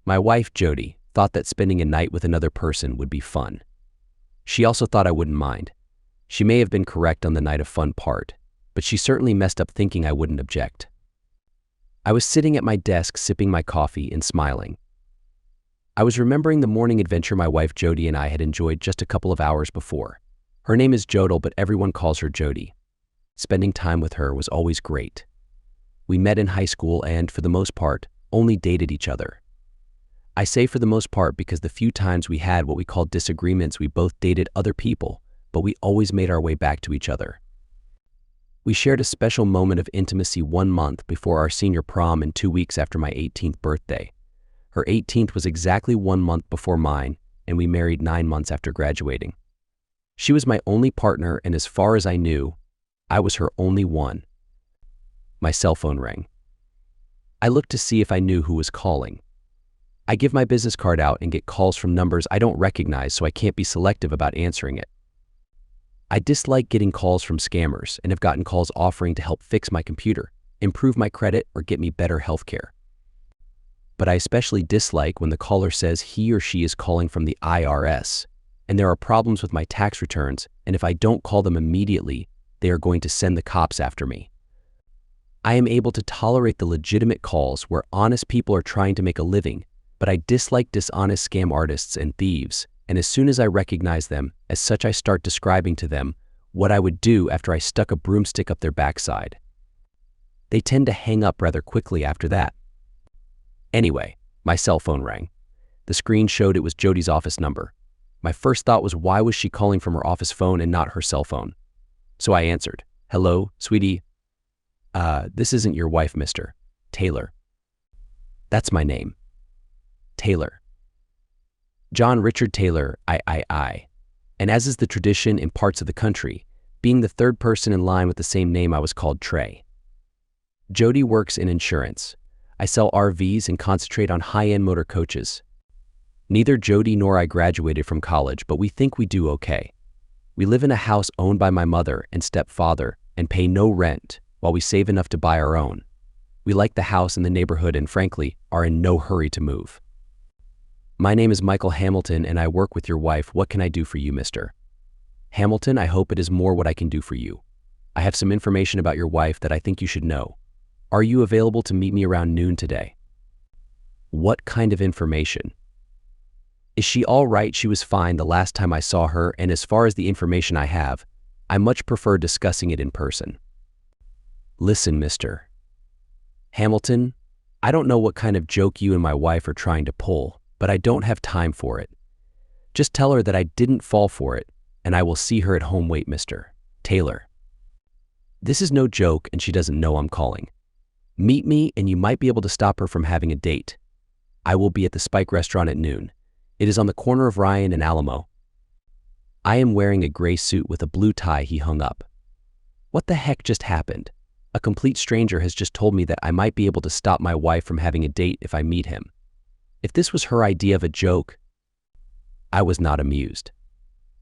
My wife, Jody, thought that spending a night with another person would be fun. She also thought I wouldn't mind. She may have been correct on the night of fun part, but she certainly messed up thinking I wouldn't object. I was sitting at my desk sipping my coffee and smiling. I was remembering the morning adventure my wife Jody and I had enjoyed just a couple of hours before. Her name is Jodel, but everyone calls her Jody. Spending time with her was always great. We met in high school and, for the most part, only dated each other. I say for the most part because the few times we had what we called disagreements, we both dated other people, but we always made our way back to each other. We shared a special moment of intimacy 1 month before our senior prom and 2 weeks after my 18th birthday. Her 18th was exactly 1 month before mine, and we married 9 months after graduating. She was my only partner, and as far as I knew, I was her only one. My cell phone rang. I looked to see if I knew who was calling. I give my business card out and get calls from numbers I don't recognize, so I can't be selective about answering it. I dislike getting calls from scammers and have gotten calls offering to help fix my computer, improve my credit, or get me better health care. But I especially dislike when the caller says he or she is calling from the IRS, and there are problems with my tax returns, and if I don't call them immediately, they are going to send the cops after me. I am able to tolerate the legitimate calls where honest people are trying to make a living, but I dislike dishonest scam artists and thieves, and as soon as I recognize them, as such I start describing to them what I would do after I stuck a broomstick up their backside. They tend to hang up rather quickly after that. Anyway, my cell phone rang. The screen showed it was Jody's office number. My first thought was, why was she calling from her office phone and not her cell phone? So I answered, "Hello, sweetie. This isn't your wife, Mr. Taylor." That's my name. Taylor. John Richard Taylor, I. And as is the tradition in parts of the country, being the third person in line with the same name, I was called Trey. Jody works in insurance. I sell RVs and concentrate on high-end motor coaches. Neither Jody nor I graduated from college, but we think we do okay. We live in a house owned by my mother and stepfather and pay no rent while we save enough to buy our own. We like the house and the neighborhood and, frankly, are in no hurry to move. My name is Michael Hamilton and I work with your wife. What can I do for you, Mr. Hamilton? I hope it is more what I can do for you. I have some information about your wife that I think you should know. Are you available to meet me around noon today? What kind of information? Is she all right? She was fine the last time I saw her, and as far as the information I have, I much prefer discussing it in person. Listen, Mr. Hamilton, I don't know what kind of joke you and my wife are trying to pull, but I don't have time for it. Just tell her that I didn't fall for it, and I will see her at home. Wait, Mr. Taylor. This is no joke, and she doesn't know I'm calling. Meet me, and you might be able to stop her from having a date. I will be at the Spike restaurant at noon. It is on the corner of Ryan and Alamo. I am wearing a gray suit with a blue tie. He hung up. What the heck just happened? A complete stranger has just told me that I might be able to stop my wife from having a date if I meet him. If this was her idea of a joke, I was not amused.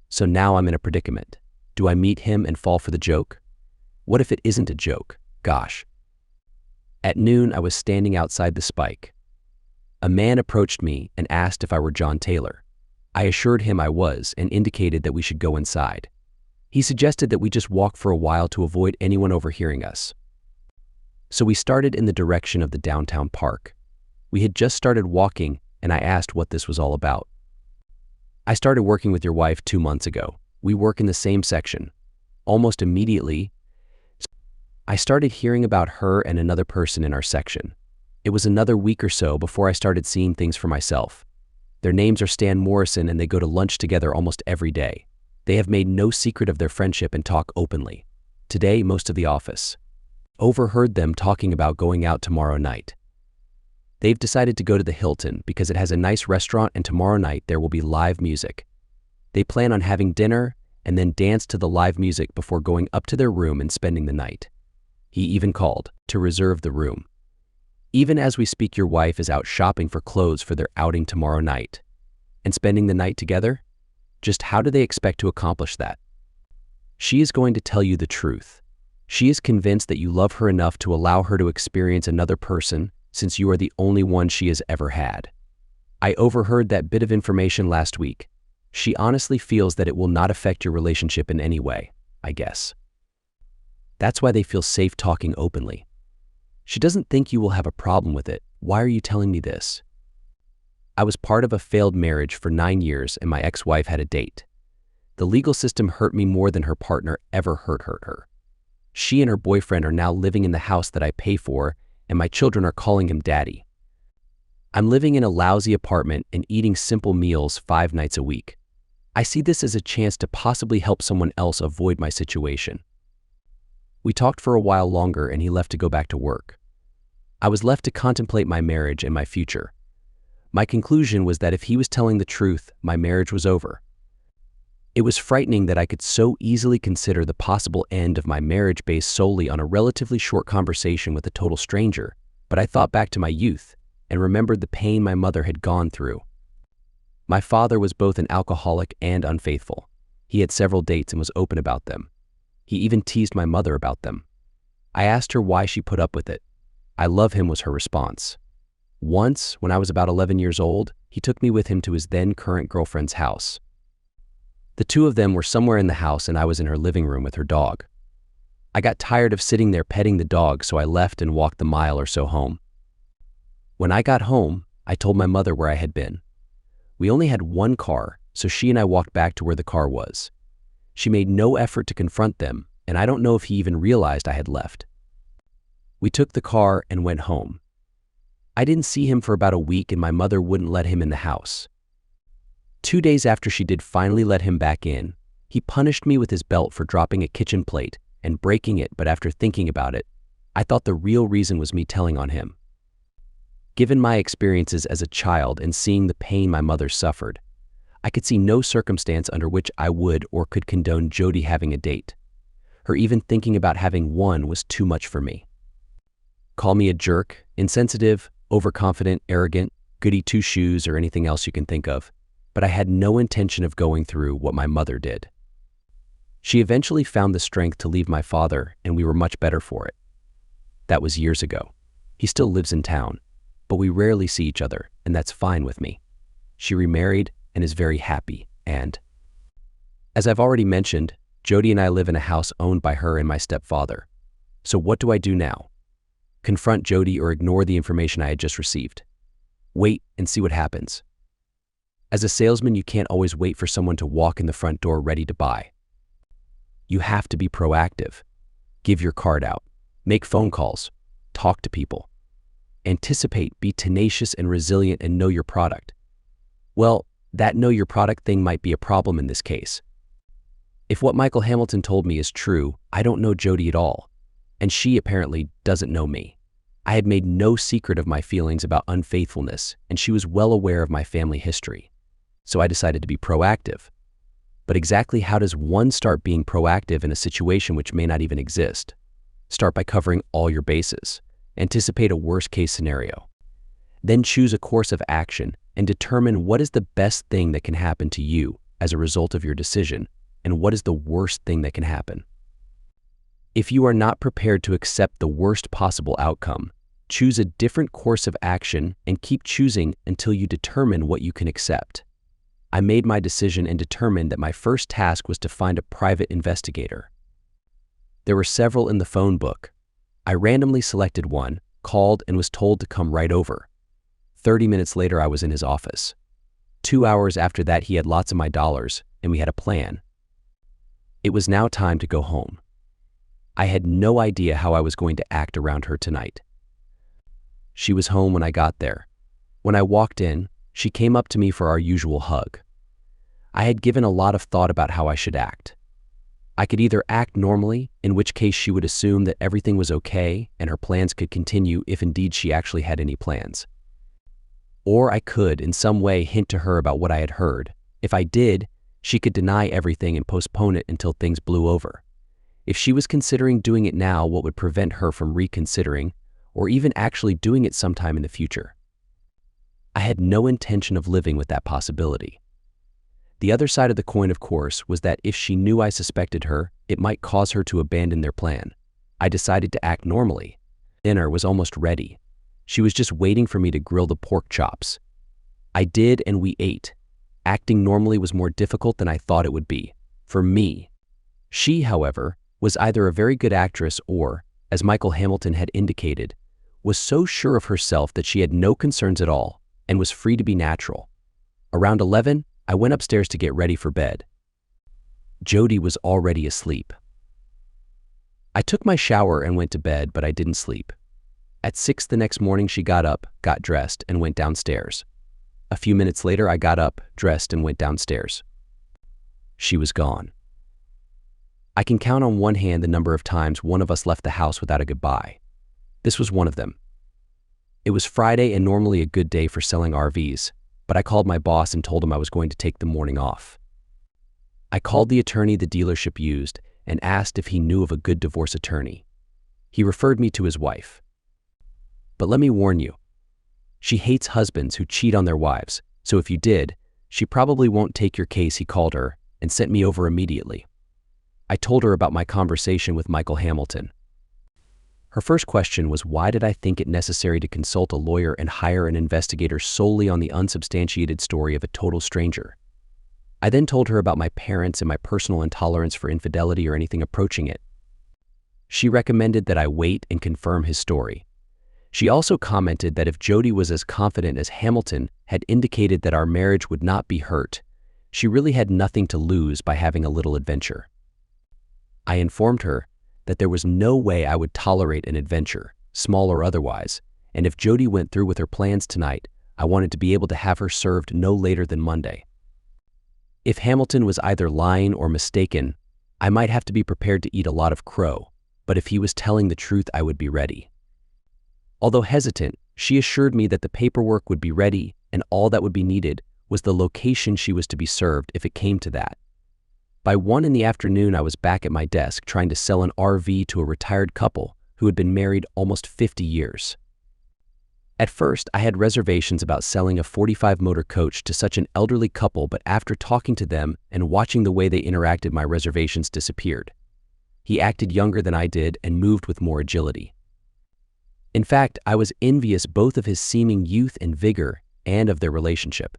So now I'm in a predicament. Do I meet him and fall for the joke? What if it isn't a joke? Gosh. At noon, I was standing outside the Spike. A man approached me and asked if I were John Taylor. I assured him I was and indicated that we should go inside. He suggested that we just walk for a while to avoid anyone overhearing us. So we started in the direction of the downtown park. We had just started walking, and I asked what this was all about. I started working with your wife 2 months ago. We work in the same section. Almost immediately, I started hearing about her and another person in our section. It was another week or so before I started seeing things for myself. Their names are Stan Morrison, and they go to lunch together almost every day. They have made no secret of their friendship and talk openly. Today, most of the office overheard them talking about going out tomorrow night. They've decided to go to the Hilton because it has a nice restaurant, and tomorrow night there will be live music. They plan on having dinner and then dance to the live music before going up to their room and spending the night. He even called to reserve the room. Even as we speak, your wife is out shopping for clothes for their outing tomorrow night. And spending the night together? Just how do they expect to accomplish that? She is going to tell you the truth. She is convinced that you love her enough to allow her to experience another person, since you are the only one she has ever had. I overheard that bit of information last week. She honestly feels that it will not affect your relationship in any way, I guess. That's why they feel safe talking openly. She doesn't think you will have a problem with it. Why are you telling me this? I was part of a failed marriage for 9 years and my ex-wife had a date. The legal system hurt me more than her partner ever hurt her. She and her boyfriend are now living in the house that I pay for, and my children are calling him daddy. I'm living in a lousy apartment and eating simple meals 5 nights a week. I see this as a chance to possibly help someone else avoid my situation. We talked for a while longer and he left to go back to work. I was left to contemplate my marriage and my future. My conclusion was that if he was telling the truth, my marriage was over. It was frightening that I could so easily consider the possible end of my marriage based solely on a relatively short conversation with a total stranger, but I thought back to my youth and remembered the pain my mother had gone through. My father was both an alcoholic and unfaithful. He had several dates and was open about them. He even teased my mother about them. I asked her why she put up with it. "I love him," was her response. Once, when I was about 11 years old, he took me with him to his then current girlfriend's house. The two of them were somewhere in the house and I was in her living room with her dog. I got tired of sitting there petting the dog, so I left and walked the mile or so home. When I got home, I told my mother where I had been. We only had one car, so she and I walked back to where the car was. She made no effort to confront them, and I don't know if he even realized I had left. We took the car and went home. I didn't see him for about a week and my mother wouldn't let him in the house. 2 days after she did finally let him back in, he punished me with his belt for dropping a kitchen plate and breaking it, but after thinking about it, I thought the real reason was me telling on him. Given my experiences as a child and seeing the pain my mother suffered, I could see no circumstance under which I would or could condone Jody having a date. Her even thinking about having one was too much for me. Call me a jerk, insensitive, overconfident, arrogant, goody two-shoes, or anything else you can think of, but I had no intention of going through what my mother did. She eventually found the strength to leave my father, and we were much better for it. That was years ago. He still lives in town, but we rarely see each other, and that's fine with me. She remarried and is very happy, and as I've already mentioned, Jody and I live in a house owned by her and my stepfather. So what do I do now? Confront Jody or ignore the information I had just received? Wait and see what happens. As a salesman, you can't always wait for someone to walk in the front door ready to buy. You have to be proactive. Give your card out. Make phone calls. Talk to people. Anticipate, be tenacious and resilient, and know your product. Well, that know your product thing might be a problem in this case. If what Michael Hamilton told me is true, I don't know Jody at all, and she apparently doesn't know me. I had made no secret of my feelings about unfaithfulness, and she was well aware of my family history. So I decided to be proactive. But exactly how does one start being proactive in a situation which may not even exist? Start by covering all your bases. Anticipate a worst-case scenario. Then choose a course of action and determine what is the best thing that can happen to you as a result of your decision and what is the worst thing that can happen. If you are not prepared to accept the worst possible outcome, choose a different course of action and keep choosing until you determine what you can accept. I made my decision and determined that my first task was to find a private investigator. There were several in the phone book. I randomly selected one, called, and was told to come right over. 30 minutes later, I was in his office. 2 hours after that, he had lots of my dollars, and we had a plan. It was now time to go home. I had no idea how I was going to act around her tonight. She was home when I got there. When I walked in, she came up to me for our usual hug. I had given a lot of thought about how I should act. I could either act normally, in which case she would assume that everything was okay and her plans could continue if indeed she actually had any plans. Or I could, in some way, hint to her about what I had heard. If I did, she could deny everything and postpone it until things blew over. If she was considering doing it now, what would prevent her from reconsidering or even actually doing it sometime in the future? I had no intention of living with that possibility. The other side of the coin, of course, was that if she knew I suspected her, it might cause her to abandon their plan. I decided to act normally. Dinner was almost ready. She was just waiting for me to grill the pork chops. I did, and we ate. Acting normally was more difficult than I thought it would be. For me. She, however, was either a very good actress or, as Michael Hamilton had indicated, was so sure of herself that she had no concerns at all and was free to be natural. Around 11, I went upstairs to get ready for bed. Jody was already asleep. I took my shower and went to bed, but I didn't sleep. At 6 the next morning, she got up, got dressed, and went downstairs. A few minutes later, I got up, dressed, and went downstairs. She was gone. I can count on one hand the number of times one of us left the house without a goodbye. This was one of them. It was Friday and normally a good day for selling RVs, but I called my boss and told him I was going to take the morning off. I called the attorney the dealership used and asked if he knew of a good divorce attorney. He referred me to his wife. But let me warn you, she hates husbands who cheat on their wives, so if you did, she probably won't take your case, he called her and sent me over immediately. I told her about my conversation with Michael Hamilton. Her first question was, why did I think it necessary to consult a lawyer and hire an investigator solely on the unsubstantiated story of a total stranger? I then told her about my parents and my personal intolerance for infidelity or anything approaching it. She recommended that I wait and confirm his story. She also commented that if Jody was as confident as Hamilton had indicated that our marriage would not be hurt, she really had nothing to lose by having a little adventure. I informed her that there was no way I would tolerate an adventure, small or otherwise, and if Jody went through with her plans tonight, I wanted to be able to have her served no later than Monday. If Hamilton was either lying or mistaken, I might have to be prepared to eat a lot of crow, but if he was telling the truth, I would be ready. Although hesitant, she assured me that the paperwork would be ready and all that would be needed was the location she was to be served if it came to that. By 1 in the afternoon, I was back at my desk trying to sell an RV to a retired couple who had been married almost 50 years. At first, I had reservations about selling a 45-motor coach to such an elderly couple, but after talking to them and watching the way they interacted, my reservations disappeared. He acted younger than I did and moved with more agility. In fact, I was envious both of his seeming youth and vigor and of their relationship.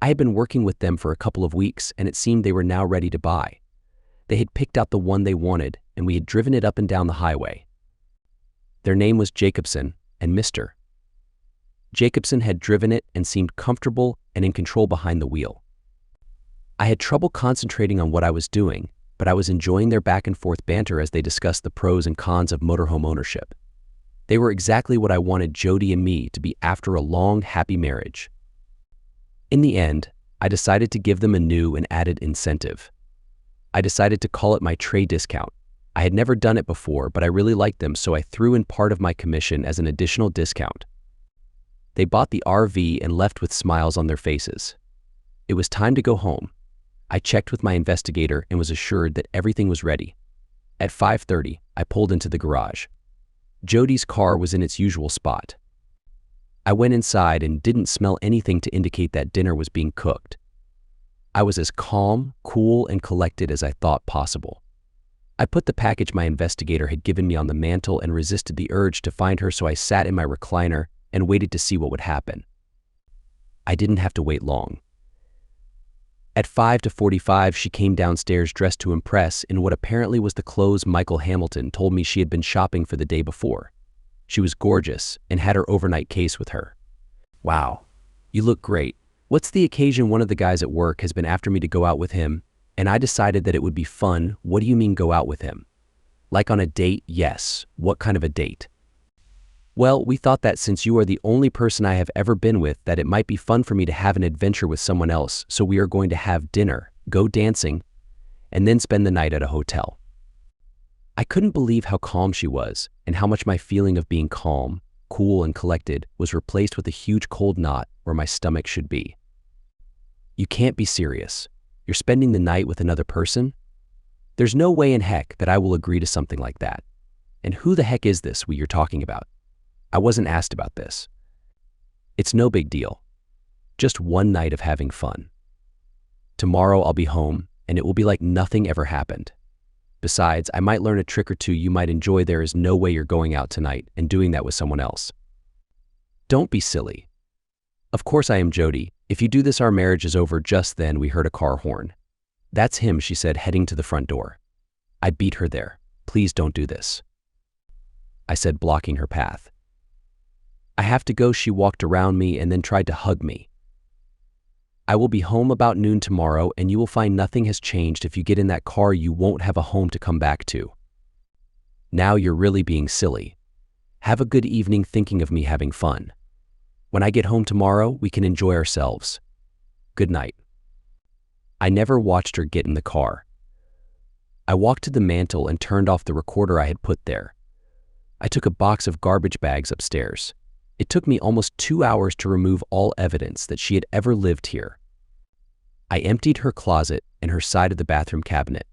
I had been working with them for a couple of weeks, and it seemed they were now ready to buy. They had picked out the one they wanted, and we had driven it up and down the highway. Their name was Jacobson and Mr. Jacobson had driven it and seemed comfortable and in control behind the wheel. I had trouble concentrating on what I was doing, but I was enjoying their back-and-forth banter as they discussed the pros and cons of motorhome ownership. They were exactly what I wanted Jody and me to be after a long, happy marriage. In the end, I decided to give them a new and added incentive. I decided to call it my trade discount. I had never done it before, but I really liked them, so I threw in part of my commission as an additional discount. They bought the RV and left with smiles on their faces. It was time to go home. I checked with my investigator and was assured that everything was ready. At 5:30, I pulled into the garage. Jody's car was in its usual spot. I went inside and didn't smell anything to indicate that dinner was being cooked. I was as calm, cool, and collected as I thought possible. I put the package my investigator had given me on the mantel and resisted the urge to find her, so I sat in my recliner and waited to see what would happen. I didn't have to wait long. At 5:45, she came downstairs dressed to impress in what apparently was the clothes Michael Hamilton told me she had been shopping for the day before. She was gorgeous and had her overnight case with her. "Wow, you look great. What's the occasion? One of the guys at work has been after me to go out with him, and I decided that it would be fun." "What do you mean go out with him?" "Like on a date?" "Yes. What kind of a date?" "Well, we thought that since you are the only person I have ever been with, that it might be fun for me to have an adventure with someone else, so we are going to have dinner, go dancing, and then spend the night at a hotel." I couldn't believe how calm she was and how much my feeling of being calm, cool, and collected was replaced with a huge cold knot where my stomach should be. "You can't be serious. You're spending the night with another person? There's no way in heck that I will agree to something like that. And who the heck is this you're talking about? I wasn't asked about this." "It's no big deal. Just one night of having fun. Tomorrow I'll be home, and it will be like nothing ever happened. Besides, I might learn a trick or two you might enjoy. There is no way you're going out tonight and doing that with someone else." "Don't be silly. Of course I am Jody. If you do this, our marriage is over. Just then we heard a car horn. That's him, she said, heading to the front door. I beat her there. Please don't do this, I said, blocking her path. I have to go. She walked around me and then tried to hug me. I will be home about noon tomorrow, and you will find nothing has changed. If you get in that car, you won't have a home to come back to. Now you're really being silly. Have a good evening thinking of me having fun. When I get home tomorrow, we can enjoy ourselves. Good night. I never watched her get in the car. I walked to the mantel and turned off the recorder I had put there. I took a box of garbage bags upstairs. It took me almost 2 hours to remove all evidence that she had ever lived here. I emptied her closet and her side of the bathroom cabinet.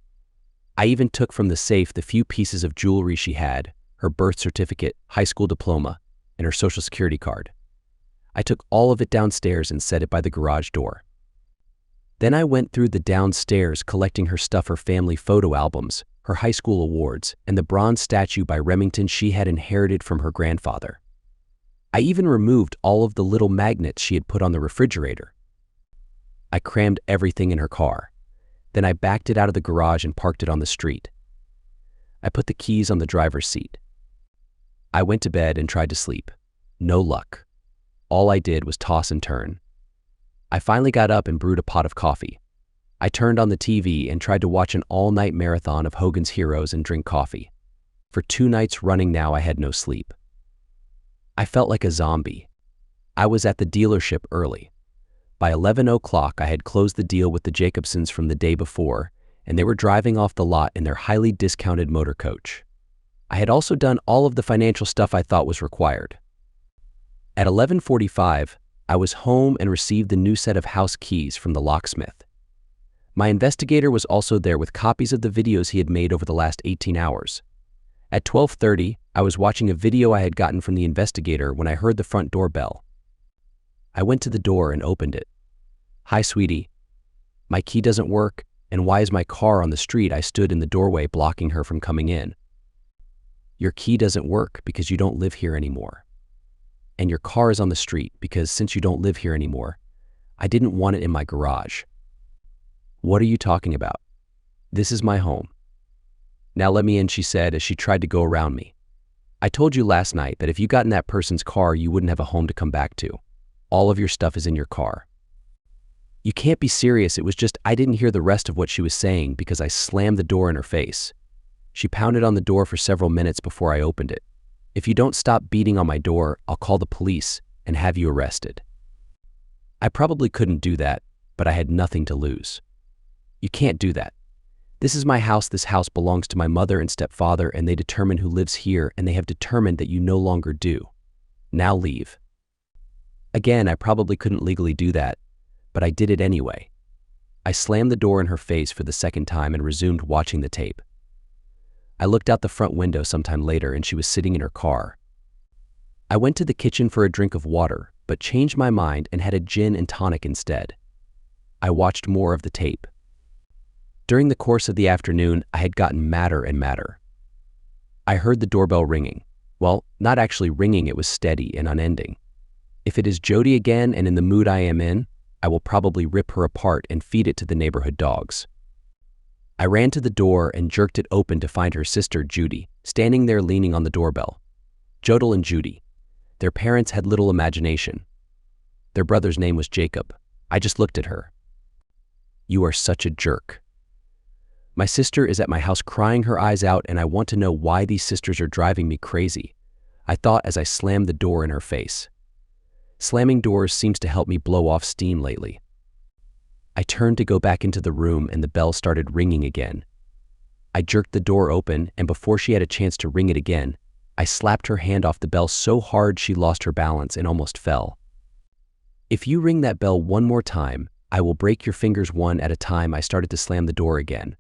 I even took from the safe the few pieces of jewelry she had, her birth certificate, high school diploma, and her social security card. I took all of it downstairs and set it by the garage door. Then I went through the downstairs collecting her stuff, her family photo albums, her high school awards, and the bronze statue by Remington she had inherited from her grandfather. I even removed all of the little magnets she had put on the refrigerator. I crammed everything in her car. Then I backed it out of the garage and parked it on the street. I put the keys on the driver's seat. I went to bed and tried to sleep. No luck. All I did was toss and turn. I finally got up and brewed a pot of coffee. I turned on the TV and tried to watch an all-night marathon of Hogan's Heroes and drink coffee. For 2 nights running now, I had no sleep. I felt like a zombie. I was at the dealership early. By 11 o'clock, I had closed the deal with the Jacobsons from the day before, and they were driving off the lot in their highly discounted motor coach. I had also done all of the financial stuff I thought was required. At 11:45, I was home and received the new set of house keys from the locksmith. My investigator was also there with copies of the videos he had made over the last 18 hours. At 12:30, I was watching a video I had gotten from the investigator when I heard the front door bell. I went to the door and opened it. Hi, sweetie. My key doesn't work, and why is my car on the street? I stood in the doorway blocking her from coming in. Your key doesn't work because you don't live here anymore. And your car is on the street because since you don't live here anymore, I didn't want it in my garage. What are you talking about? This is my home. Now let me in, she said as she tried to go around me. I told you last night that if you got in that person's car, you wouldn't have a home to come back to. All of your stuff is in your car. You can't be serious. It was just I didn't hear the rest of what she was saying because I slammed the door in her face. She pounded on the door for several minutes before I opened it. If you don't stop beating on my door, I'll call the police and have you arrested. I probably couldn't do that, but I had nothing to lose. You can't do that. This is my house. This house belongs to my mother and stepfather, and they determine who lives here, and they have determined that you no longer do. Now leave. Again, I probably couldn't legally do that, but I did it anyway. I slammed the door in her face for the second time and resumed watching the tape. I looked out the front window sometime later and she was sitting in her car. I went to the kitchen for a drink of water, but changed my mind and had a gin and tonic instead. I watched more of the tape. During the course of the afternoon, I had gotten madder and madder. I heard the doorbell ringing. Well, not actually ringing, it was steady and unending. If it is Jody again and in the mood I am in, I will probably rip her apart and feed it to the neighborhood dogs. I ran to the door and jerked it open to find her sister, Judy, standing there leaning on the doorbell. Jodel and Judy. Their parents had little imagination. Their brother's name was Jacob. I just looked at her. You are such a jerk. My sister is at my house crying her eyes out, and I want to know why these sisters are driving me crazy, I thought as I slammed the door in her face. Slamming doors seems to help me blow off steam lately. I turned to go back into the room and the bell started ringing again. I jerked the door open, and before she had a chance to ring it again, I slapped her hand off the bell so hard she lost her balance and almost fell. If you ring that bell one more time, I will break your fingers one at a time. I started to slam the door again.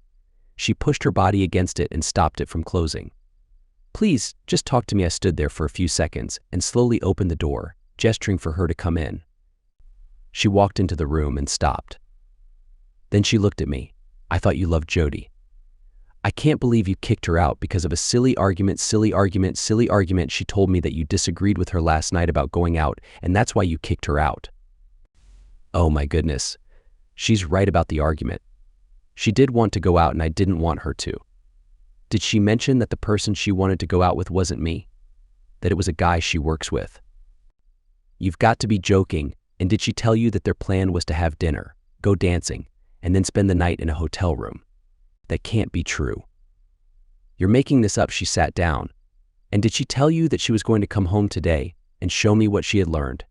She pushed her body against it and stopped it from closing. Please, just talk to me. I stood there for a few seconds and slowly opened the door, gesturing for her to come in. She walked into the room and stopped. Then she looked at me. I thought you loved Jody. I can't believe you kicked her out because of a silly argument. She told me that you disagreed with her last night about going out, and that's why you kicked her out. Oh my goodness. She's right about the argument. She did want to go out and I didn't want her to. Did she mention that the person she wanted to go out with wasn't me? That it was a guy she works with? You've got to be joking. And did she tell you that their plan was to have dinner, go dancing, and then spend the night in a hotel room? That can't be true. You're making this up. She sat down. And did she tell you that she was going to come home today and show me what she had learned?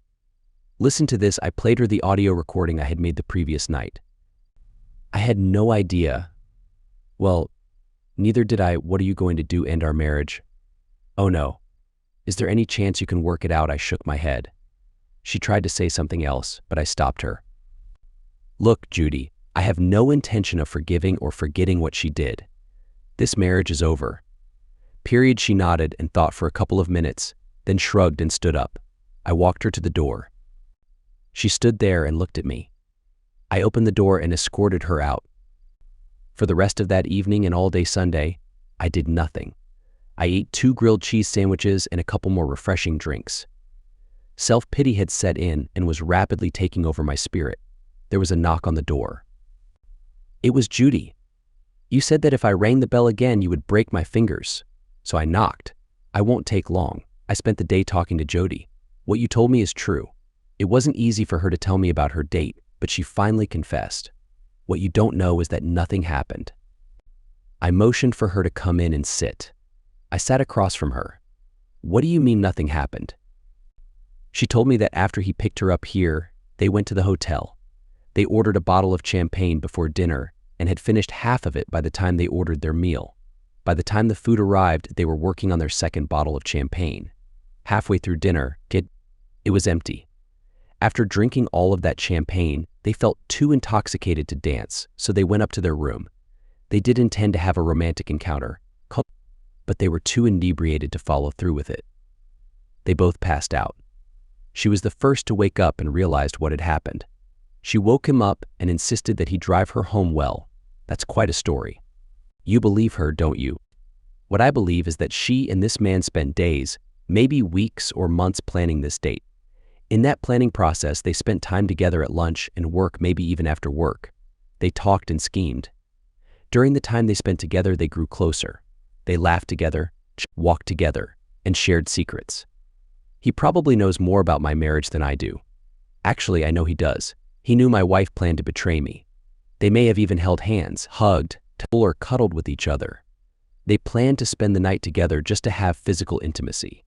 Listen to this. I played her the audio recording I had made the previous night. I had no idea. Well, neither did I. What are you going to do, end our marriage? Oh no. Is there any chance you can work it out? I shook my head. She tried to say something else, but I stopped her. Look, Judy, I have no intention of forgiving or forgetting what she did. This marriage is over. Period. She nodded and thought for a couple of minutes, then shrugged and stood up. I walked her to the door. She stood there and looked at me. I opened the door and escorted her out. For the rest of that evening and all day Sunday, I did nothing. I ate 2 grilled cheese sandwiches and a couple more refreshing drinks. Self-pity had set in and was rapidly taking over my spirit. There was a knock on the door. It was Judy. You said that if I rang the bell again, you would break my fingers. So I knocked. I won't take long. I spent the day talking to Jody. What you told me is true. It wasn't easy for her to tell me about her date, but she finally confessed. What you don't know is that nothing happened. I motioned for her to come in and sit. I sat across from her. What do you mean nothing happened? She told me that after he picked her up here, they went to the hotel. They ordered a bottle of champagne before dinner and had finished half of it by the time they ordered their meal. By the time the food arrived, they were working on their second bottle of champagne. Halfway through dinner, it was empty. After drinking all of that champagne, they felt too intoxicated to dance, so they went up to their room. They did intend to have a romantic encounter, but they were too inebriated to follow through with it. They both passed out. She was the first to wake up and realized what had happened. She woke him up and insisted that he drive her home. Well, that's quite a story. You believe her, don't you? What I believe is that she and this man spent days, maybe weeks or months planning this date. In that planning process, they spent time together at lunch and work, maybe even after work. They talked and schemed. During the time they spent together, they grew closer. They laughed together, walked together, and shared secrets. He probably knows more about my marriage than I do. Actually, I know he does. He knew my wife planned to betray me. They may have even held hands, hugged, or cuddled with each other. They planned to spend the night together just to have physical intimacy.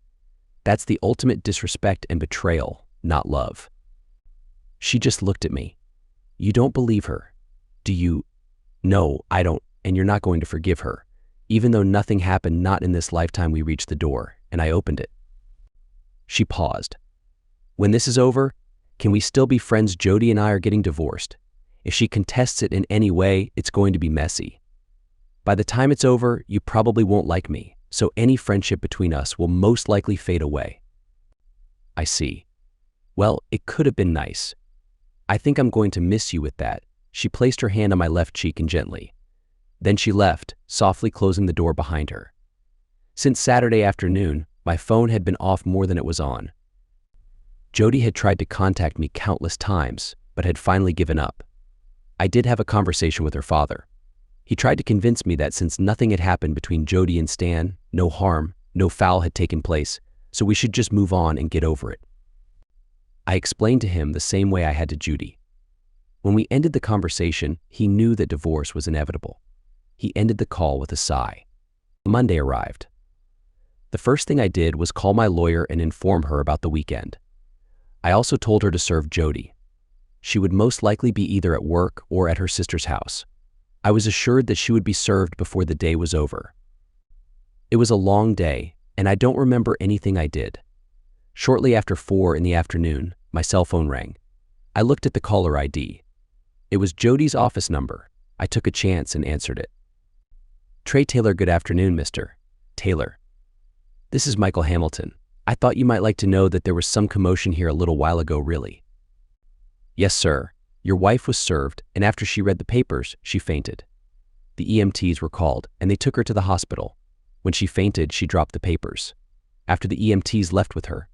That's the ultimate disrespect and betrayal, not love. She just looked at me. You don't believe her, do you? No, I don't, and you're not going to forgive her. Even though nothing happened, not in this lifetime. We reached the door, and I opened it. She paused. When this is over, can we still be friends? Jody and I are getting divorced. If she contests it in any way, it's going to be messy. By the time it's over, you probably won't like me, so any friendship between us will most likely fade away. I see. Well, it could have been nice. I think I'm going to miss you with that. She placed her hand on my left cheek and gently. Then she left, softly closing the door behind her. Since Saturday afternoon, my phone had been off more than it was on. Jody had tried to contact me countless times, but had finally given up. I did have a conversation with her father. He tried to convince me that since nothing had happened between Jody and Stan, no harm, no foul had taken place, so we should just move on and get over it. I explained to him the same way I had to Judy. When we ended the conversation, he knew that divorce was inevitable. He ended the call with a sigh. Monday arrived. The first thing I did was call my lawyer and inform her about the weekend. I also told her to serve Jody. She would most likely be either at work or at her sister's house. I was assured that she would be served before the day was over. It was a long day, and I don't remember anything I did. Shortly after 4 in the afternoon, my cell phone rang. I looked at the caller ID. It was Jody's office number. I took a chance and answered it. Trey Taylor. Good afternoon, Mr. Taylor. This is Michael Hamilton. I thought you might like to know that there was some commotion here a little while ago. Really? Yes, sir. Your wife was served, and after she read the papers, she fainted. The EMTs were called, and they took her to the hospital. When she fainted, she dropped the papers. After the EMTs left with her,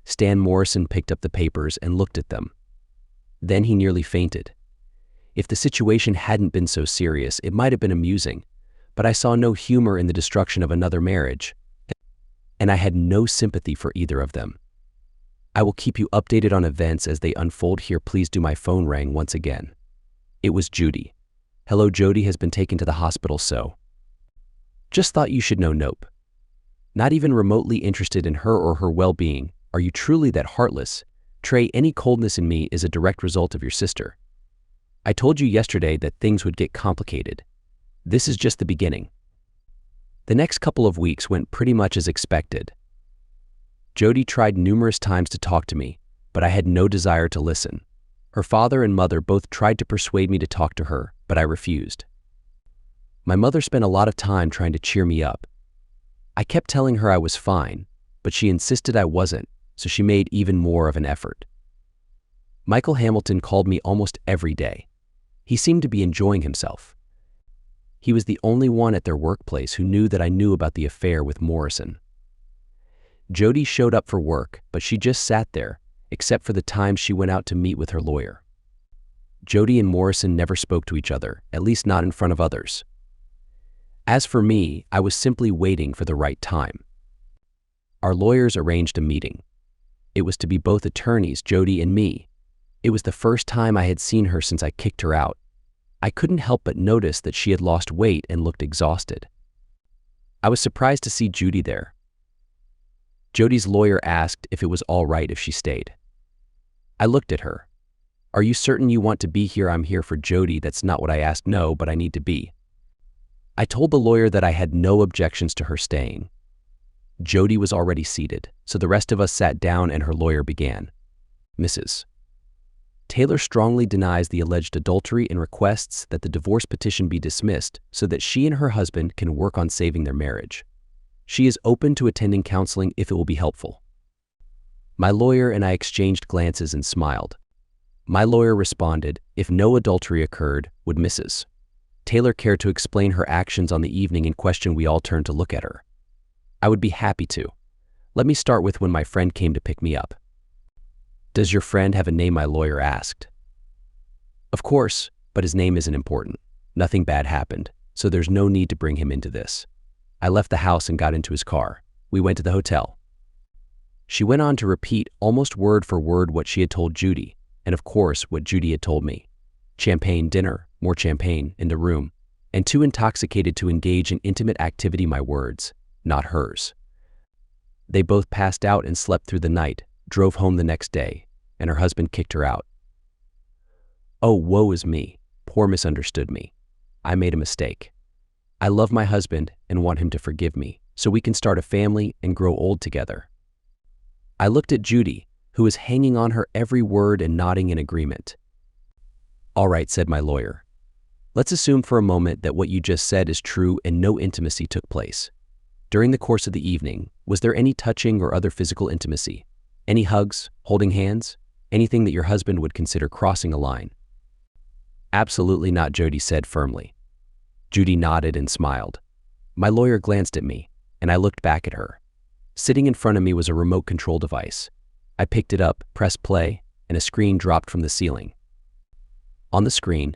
Stan Morrison picked up the papers and looked at them. Then he nearly fainted. If the situation hadn't been so serious, it might have been amusing, but I saw no humor in the destruction of another marriage, and I had no sympathy for either of them. I will keep you updated on events as they unfold here. Please do. My phone rang once again. It was Judy. Hello, Jody has been taken to the hospital, so. Just thought you should know. Nope. Not even remotely interested in her or her well-being. Are you truly that heartless? Trey, any coldness in me is a direct result of your sister. I told you yesterday that things would get complicated. This is just the beginning. The next couple of weeks went pretty much as expected. Jody tried numerous times to talk to me, but I had no desire to listen. Her father and mother both tried to persuade me to talk to her, but I refused. My mother spent a lot of time trying to cheer me up. I kept telling her I was fine, but she insisted I wasn't, so she made even more of an effort. Michael Hamilton called me almost every day. He seemed to be enjoying himself. He was the only one at their workplace who knew that I knew about the affair with Morrison. Jody showed up for work, but she just sat there, except for the times she went out to meet with her lawyer. Jody and Morrison never spoke to each other, at least not in front of others. As for me, I was simply waiting for the right time. Our lawyers arranged a meeting. It was to be both attorneys, Jody and me. It was the first time I had seen her since I kicked her out. I couldn't help but notice that she had lost weight and looked exhausted. I was surprised to see Judy there. Jody's lawyer asked if it was all right if she stayed. I looked at her. Are you certain you want to be here? I'm here for Jody. That's not what I asked. No, but I need to be. I told the lawyer that I had no objections to her staying. Jody was already seated, so the rest of us sat down and her lawyer began. Mrs. Taylor strongly denies the alleged adultery and requests that the divorce petition be dismissed so that she and her husband can work on saving their marriage. She is open to attending counseling if it will be helpful. My lawyer and I exchanged glances and smiled. My lawyer responded, if no adultery occurred, would Mrs. Taylor care to explain her actions on the evening in question? We all turned to look at her. I would be happy to. Let me start with when my friend came to pick me up. Does your friend have a name? My lawyer asked. Of course, but his name isn't important. Nothing bad happened, so there's no need to bring him into this. I left the house and got into his car. We went to the hotel. She went on to repeat almost word for word what she had told Judy, and of course what Judy had told me. Champagne dinner, more champagne in the room, and too intoxicated to engage in intimate activity. My words, not hers. They both passed out and slept through the night, drove home the next day, and her husband kicked her out. Oh, woe is me. Poor misunderstood me. I made a mistake. I love my husband and want him to forgive me so we can start a family and grow old together. I looked at Judy, who was hanging on her every word and nodding in agreement. All right, said my lawyer. Let's assume for a moment that what you just said is true and no intimacy took place. During the course of the evening, was there any touching or other physical intimacy? Any hugs, holding hands, anything that your husband would consider crossing a line? Absolutely not, Jody said firmly. Judy nodded and smiled. My lawyer glanced at me, and I looked back at her. Sitting in front of me was a remote control device. I picked it up, pressed play, and a screen dropped from the ceiling. On the screen,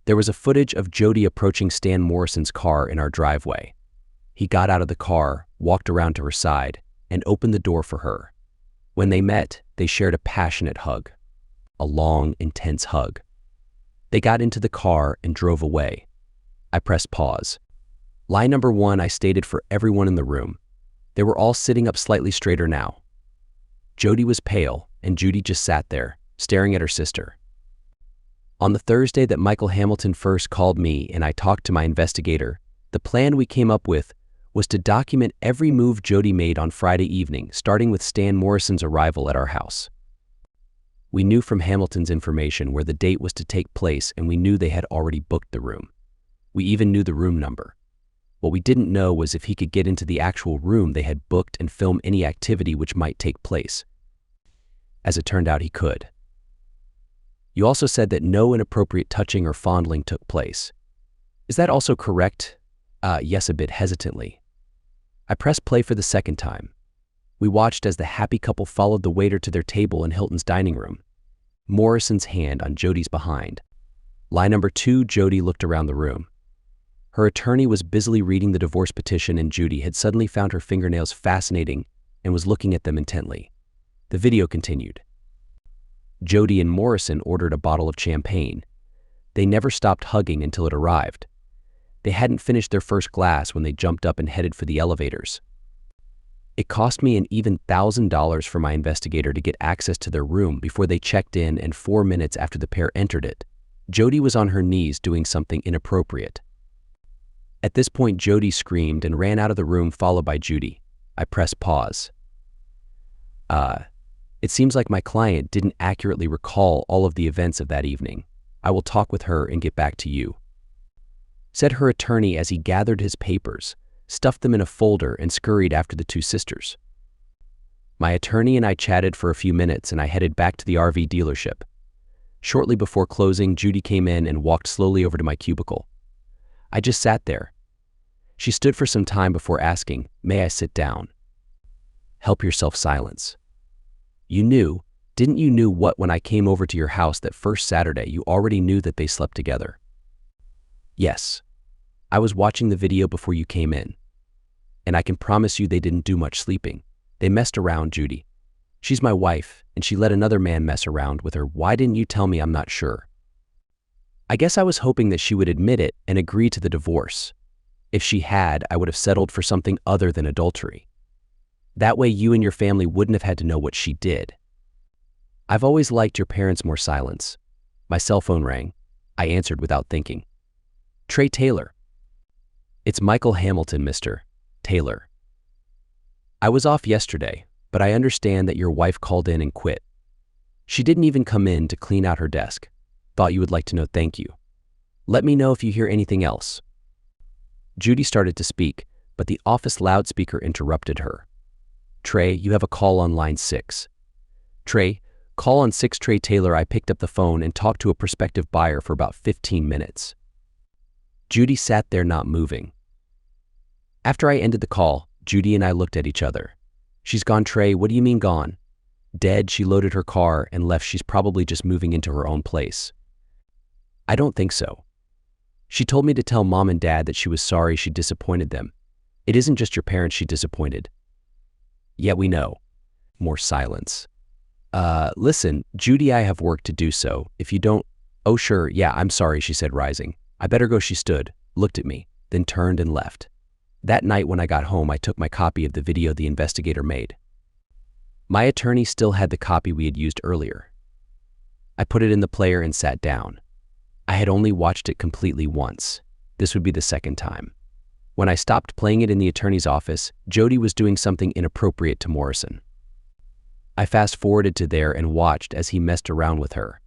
there was a footage of Jody approaching Stan Morrison's car in our driveway. He got out of the car, walked around to her side, and opened the door for her. When they met, they shared a passionate hug. A long, intense hug. They got into the car and drove away. I pressed pause. Lie number one I stated for everyone in the room. They were all sitting up slightly straighter now. Jody was pale, and Judy just sat there, staring at her sister. On the Thursday that Michael Hamilton first called me and I talked to my investigator, the plan we came up with was to document every move Jody made on Friday evening, starting with Stan Morrison's arrival at our house. We knew from Hamilton's information where the date was to take place, and we knew they had already booked the room. We even knew the room number. What we didn't know was if he could get into the actual room they had booked and film any activity which might take place. As it turned out, he could. You also said that no inappropriate touching or fondling took place. Is that also correct? Yes, a bit hesitantly. I pressed play for the second time. We watched as the happy couple followed the waiter to their table in Hilton's dining room. Morrison's hand on Jody's behind. Lie number 2, Jody looked around the room. Her attorney was busily reading the divorce petition, and Judy had suddenly found her fingernails fascinating and was looking at them intently. The video continued. Jody and Morrison ordered a bottle of champagne. They never stopped hugging until it arrived. They hadn't finished their first glass when they jumped up and headed for the elevators. It cost me an even $1,000 for my investigator to get access to their room before they checked in, and 4 minutes after the pair entered it, Jody was on her knees doing something inappropriate. At this point, Jody screamed and ran out of the room, followed by Judy. I pressed pause. It seems like my client didn't accurately recall all of the events of that evening. I will talk with her and get back to you," said her attorney as he gathered his papers, stuffed them in a folder, and scurried after the two sisters. My attorney and I chatted for a few minutes, and I headed back to the RV dealership. Shortly before closing, Judy came in and walked slowly over to my cubicle. I just sat there. She stood for some time before asking, "May I sit down?" "Help yourself, silence." Didn't you know what when I came over to your house that first Saturday, you already knew that they slept together?" "Yes. I was watching the video before you came in. And I can promise you they didn't do much sleeping. They messed around, Judy. She's my wife, and she let another man mess around with her. Why didn't you tell me? I'm not sure." I guess I was hoping that she would admit it and agree to the divorce. If she had, I would have settled for something other than adultery. That way you and your family wouldn't have had to know what she did. "I've always liked your parents more." Silence. My cell phone rang. I answered without thinking. "Trey Taylor." "It's Michael Hamilton, Mr. Taylor. I was off yesterday, but I understand that your wife called in and quit. She didn't even come in to clean out her desk. Thought you would like to know. Thank you. Let me know if you hear anything else." Judy started to speak, but the office loudspeaker interrupted her. "Trey, you have a call on line 6. "Trey, call on 6. Trey Taylor." I picked up the phone and talked to a prospective buyer for about 15 minutes. Judy sat there not moving. After I ended the call, Judy and I looked at each other. "She's gone." "Trey, what do you mean gone?" "Dead. She loaded her car and left. She's probably just moving into her own place." "I don't think so. She told me to tell Mom and Dad that she was sorry she disappointed them. It isn't just your parents she disappointed." "Yeah, we know." More silence. Listen, Judy, I have work to do, so if you don't—" "Oh, sure, yeah, I'm sorry," she said, rising. "I better go." She stood, looked at me, then turned and left. That night when I got home, I took my copy of the video the investigator made. My attorney still had the copy we had used earlier. I put it in the player and sat down. I had only watched it completely once. This would be the second time. When I stopped playing it in the attorney's office, Jody was doing something inappropriate to Morrison. I fast-forwarded to there and watched as he messed around with her.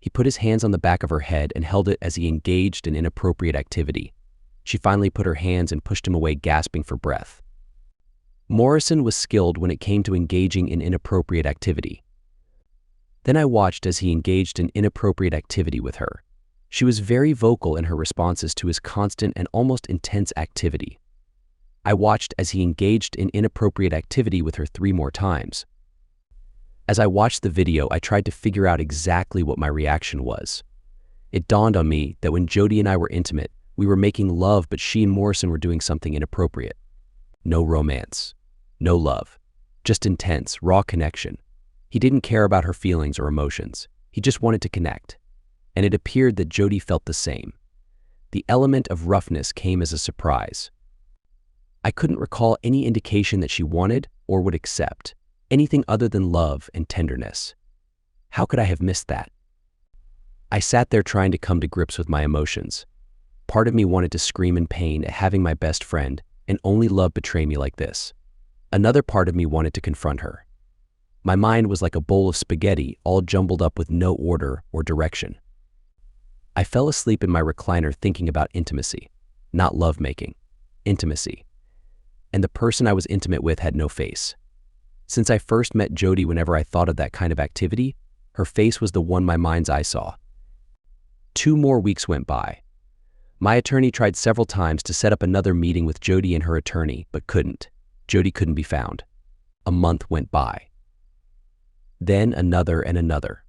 He put his hands on the back of her head and held it as he engaged in inappropriate activity. She finally put her hands and pushed him away, gasping for breath. Morrison was skilled when it came to engaging in inappropriate activity. Then I watched as he engaged in inappropriate activity with her. She was very vocal in her responses to his constant and almost intense activity. I watched as he engaged in inappropriate activity with her 3 more times. As I watched the video, I tried to figure out exactly what my reaction was. It dawned on me that when Jody and I were intimate, we were making love, but she and Morrison were doing something inappropriate. No romance, no love, just intense, raw connection. He didn't care about her feelings or emotions. He just wanted to connect. And it appeared that Jody felt the same. The element of roughness came as a surprise. I couldn't recall any indication that she wanted or would accept anything other than love and tenderness. How could I have missed that? I sat there trying to come to grips with my emotions. Part of me wanted to scream in pain at having my best friend and only love betray me like this. Another part of me wanted to confront her. My mind was like a bowl of spaghetti, all jumbled up with no order or direction. I fell asleep in my recliner thinking about intimacy, not lovemaking, intimacy. And the person I was intimate with had no face. Since I first met Jody, whenever I thought of that kind of activity, her face was the one my mind's eye saw. 2 more weeks went by. My attorney tried several times to set up another meeting with Jody and her attorney, but couldn't. Jody couldn't be found. A month went by. Then another and another.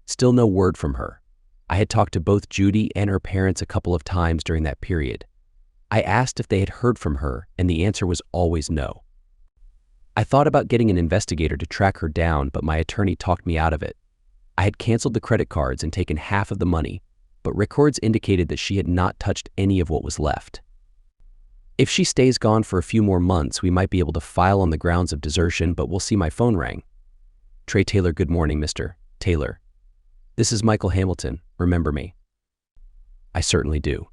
Still no word from her. I had talked to both Judy and her parents a couple of times during that period. I asked if they had heard from her, and the answer was always no. I thought about getting an investigator to track her down, but my attorney talked me out of it. I had canceled the credit cards and taken half of the money, but records indicated that she had not touched any of what was left. If she stays gone for a few more months, we might be able to file on the grounds of desertion, but we'll see. My phone rang. Trey Taylor. Good morning, Mr. Taylor. This is Michael Hamilton. Remember me? I certainly do.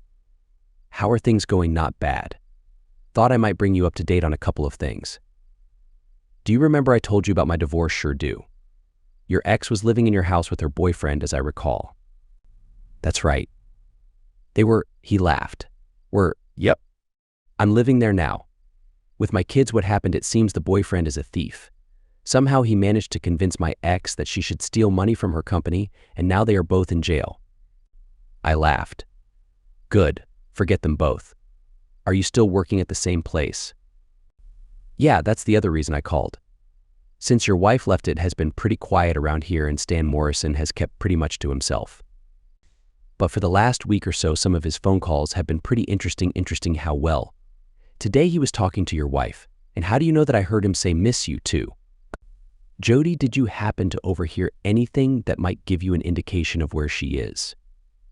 How are things going? Not bad. Thought I might bring you up to date on a couple of things. Do you remember I told you about my divorce? Sure do. Your ex was living in your house with her boyfriend, as I recall. That's right. He laughed. Yep. I'm living there now. With my kids, what happened, it seems the boyfriend is a thief. Somehow he managed to convince my ex that she should steal money from her company, and now they are both in jail. I laughed. Good. Forget them both. Are you still working at the same place? Yeah, that's the other reason I called. Since your wife left, it has been pretty quiet around here, and Stan Morrison has kept pretty much to himself. But for the last week or so, some of his phone calls have been pretty interesting. How well? Today he was talking to your wife, and how do you know that I heard him say miss you too? Jody, did you happen to overhear anything that might give you an indication of where she is?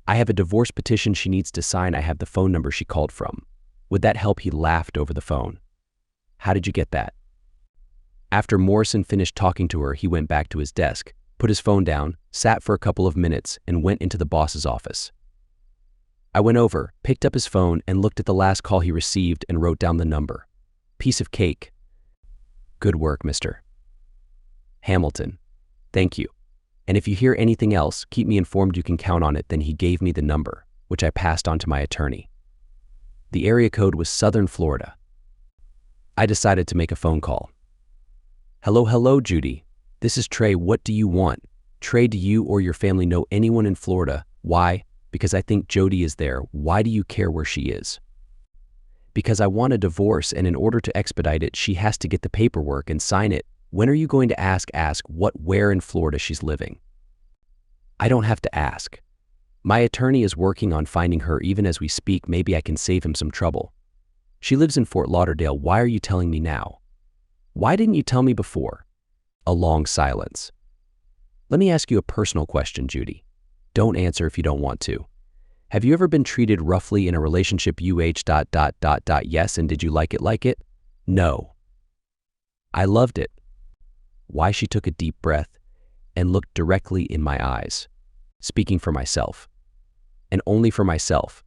I have a divorce petition she needs to sign. I have the phone number she called from. Would that help? He laughed over the phone. How did you get that? After Morrison finished talking to her, he went back to his desk, put his phone down, sat for a couple of minutes, and went into the boss's office. I went over, picked up his phone, and looked at the last call he received and wrote down the number. Piece of cake. Good work, Mr. Hamilton. Thank you. And if you hear anything else, keep me informed. You can count on it. Then he gave me the number, which I passed on to my attorney. The area code was Southern Florida. I decided to make a phone call. Hello, Judy. This is Trey. What do you want? Trey, do you or your family know anyone in Florida? Why? Because I think Jody is there. Why do you care where she is? Because I want a divorce, and in order to expedite it, she has to get the paperwork and sign it. When are you going to ask where in Florida she's living? I don't have to ask. My attorney is working on finding her even as we speak. Maybe I can save him some trouble. She lives in Fort Lauderdale. Why are you telling me now? Why didn't you tell me before? A long silence. Let me ask you a personal question, Judy. Don't answer if you don't want to. Have you ever been treated roughly in a relationship? Yes, and did you like it? No. I loved it. Why? She took a deep breath and looked directly in my eyes. Speaking for myself. And only for myself.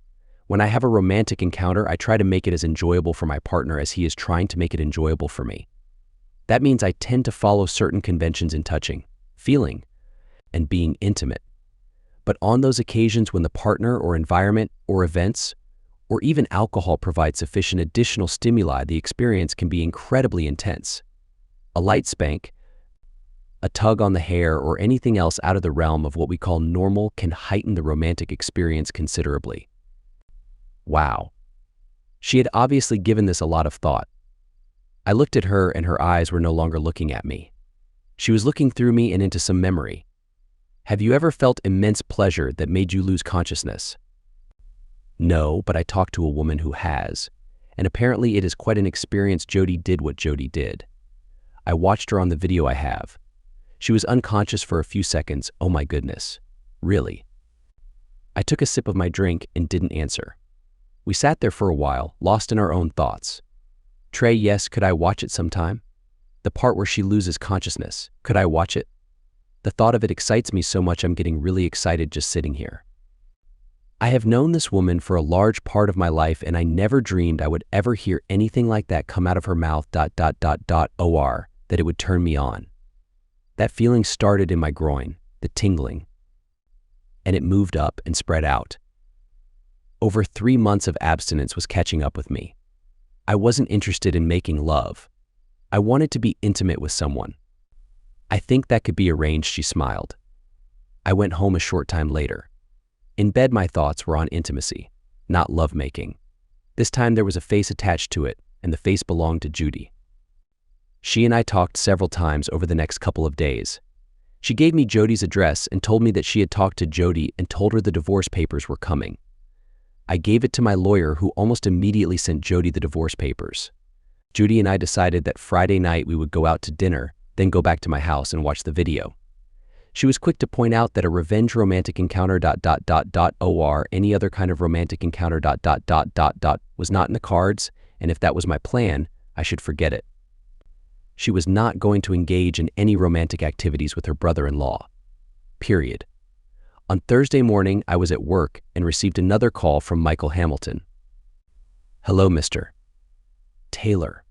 When I have a romantic encounter, I try to make it as enjoyable for my partner as he is trying to make it enjoyable for me. That means I tend to follow certain conventions in touching, feeling, and being intimate. But on those occasions when the partner or environment or events or even alcohol provide sufficient additional stimuli, the experience can be incredibly intense. A light spank, a tug on the hair, or anything else out of the realm of what we call normal can heighten the romantic experience considerably. Wow. She had obviously given this a lot of thought. I looked at her, and her eyes were no longer looking at me. She was looking through me and into some memory. Have you ever felt immense pleasure that made you lose consciousness? No, but I talked to a woman who has, and apparently it is quite an experience. Jody did what Jody did. I watched her on the video I have. She was unconscious for a few seconds. Oh my goodness. Really? I took a sip of my drink and didn't answer. We sat there for a while, lost in our own thoughts. Trey, yes, could I watch it sometime? The part where she loses consciousness, could I watch it? The thought of it excites me so much I'm getting really excited just sitting here. I have known this woman for a large part of my life, and I never dreamed I would ever hear anything like that come out of her mouth, or that it would turn me on. That feeling started in my groin, the tingling, and it moved up and spread out. Over 3 months of abstinence was catching up with me. I wasn't interested in making love. I wanted to be intimate with someone. I think that could be arranged, she smiled. I went home a short time later. In bed, my thoughts were on intimacy, not lovemaking. This time there was a face attached to it, and the face belonged to Judy. She and I talked several times over the next couple of days. She gave me Jody's address and told me that she had talked to Jody and told her the divorce papers were coming. I gave it to my lawyer, who almost immediately sent Jody the divorce papers. Jody and I decided that Friday night we would go out to dinner, then go back to my house and watch the video. She was quick to point out that a revenge romantic encounter ... or any other kind of romantic encounter ... was not in the cards, and if that was my plan, I should forget it. She was not going to engage in any romantic activities with her brother-in-law. Period. On Thursday morning, I was at work and received another call from Michael Hamilton. "Hello, Mr. Taylor.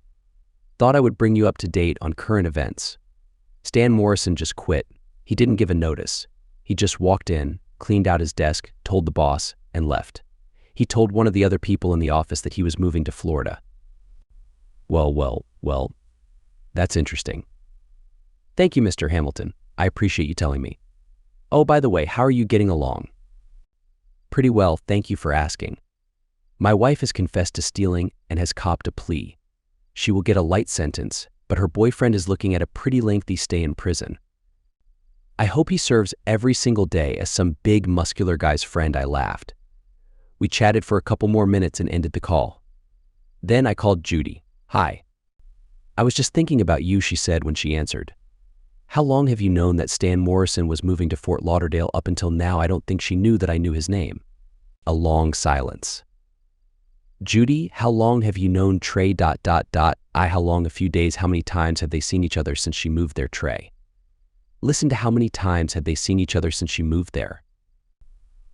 Thought I would bring you up to date on current events. Stan Morrison just quit. He didn't give a notice. He just walked in, cleaned out his desk, told the boss, and left. He told one of the other people in the office that he was moving to Florida." Well, that's interesting. Thank you, Mr. Hamilton. I appreciate you telling me. Oh, by the way, how are you getting along? Pretty well, thank you for asking. My wife has confessed to stealing and has copped a plea. She will get a light sentence, but her boyfriend is looking at a pretty lengthy stay in prison. I hope he serves every single day as some big muscular guy's friend. I laughed. We chatted for a couple more minutes and ended the call. Then I called Judy. Hi. I was just thinking about you, she said when she answered. How long have you known that Stan Morrison was moving to Fort Lauderdale? Up until now, I don't think she knew that I knew his name. A long silence. Judy, how long have you known Trey ... How long? A few days. How many times have they seen each other since she moved there? Trey. Listen to how many times had they seen each other since she moved there?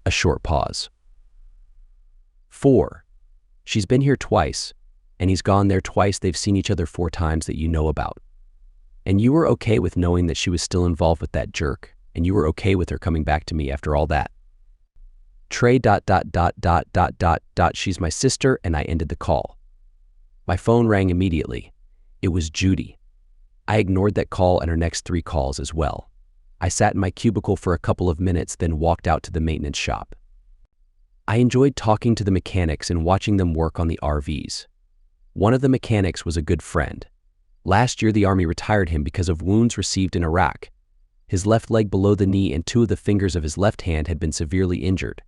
A short pause. 4. She's been here twice, and he's gone there twice. They've seen each other 4 times that you know about. And you were okay with knowing that she was still involved with that jerk, and you were okay with her coming back to me after all that. Trey ... She's my sister, and I ended the call. My phone rang immediately. It was Judy. I ignored that call and her next 3 calls as well. I sat in my cubicle for a couple of minutes, then walked out to the maintenance shop. I enjoyed talking to the mechanics and watching them work on the RVs. One of the mechanics was a good friend. Last year, the Army retired him because of wounds received in Iraq. His left leg below the knee and 2 of the fingers of his left hand had been severely injured.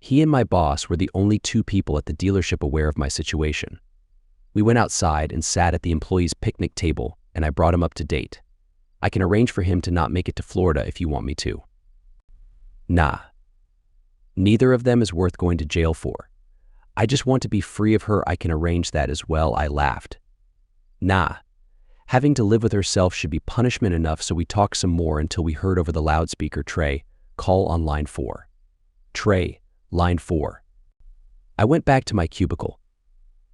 He and my boss were the only 2 people at the dealership aware of my situation. We went outside and sat at the employees' picnic table, and I brought him up to date. I can arrange for him to not make it to Florida if you want me to. Nah. Neither of them is worth going to jail for. I just want to be free of her. I can arrange that as well. I laughed. Nah. Having to live with herself should be punishment enough, so we talked some more until we heard over the loudspeaker, Trey, call on line 4. Trey, line 4. I went back to my cubicle.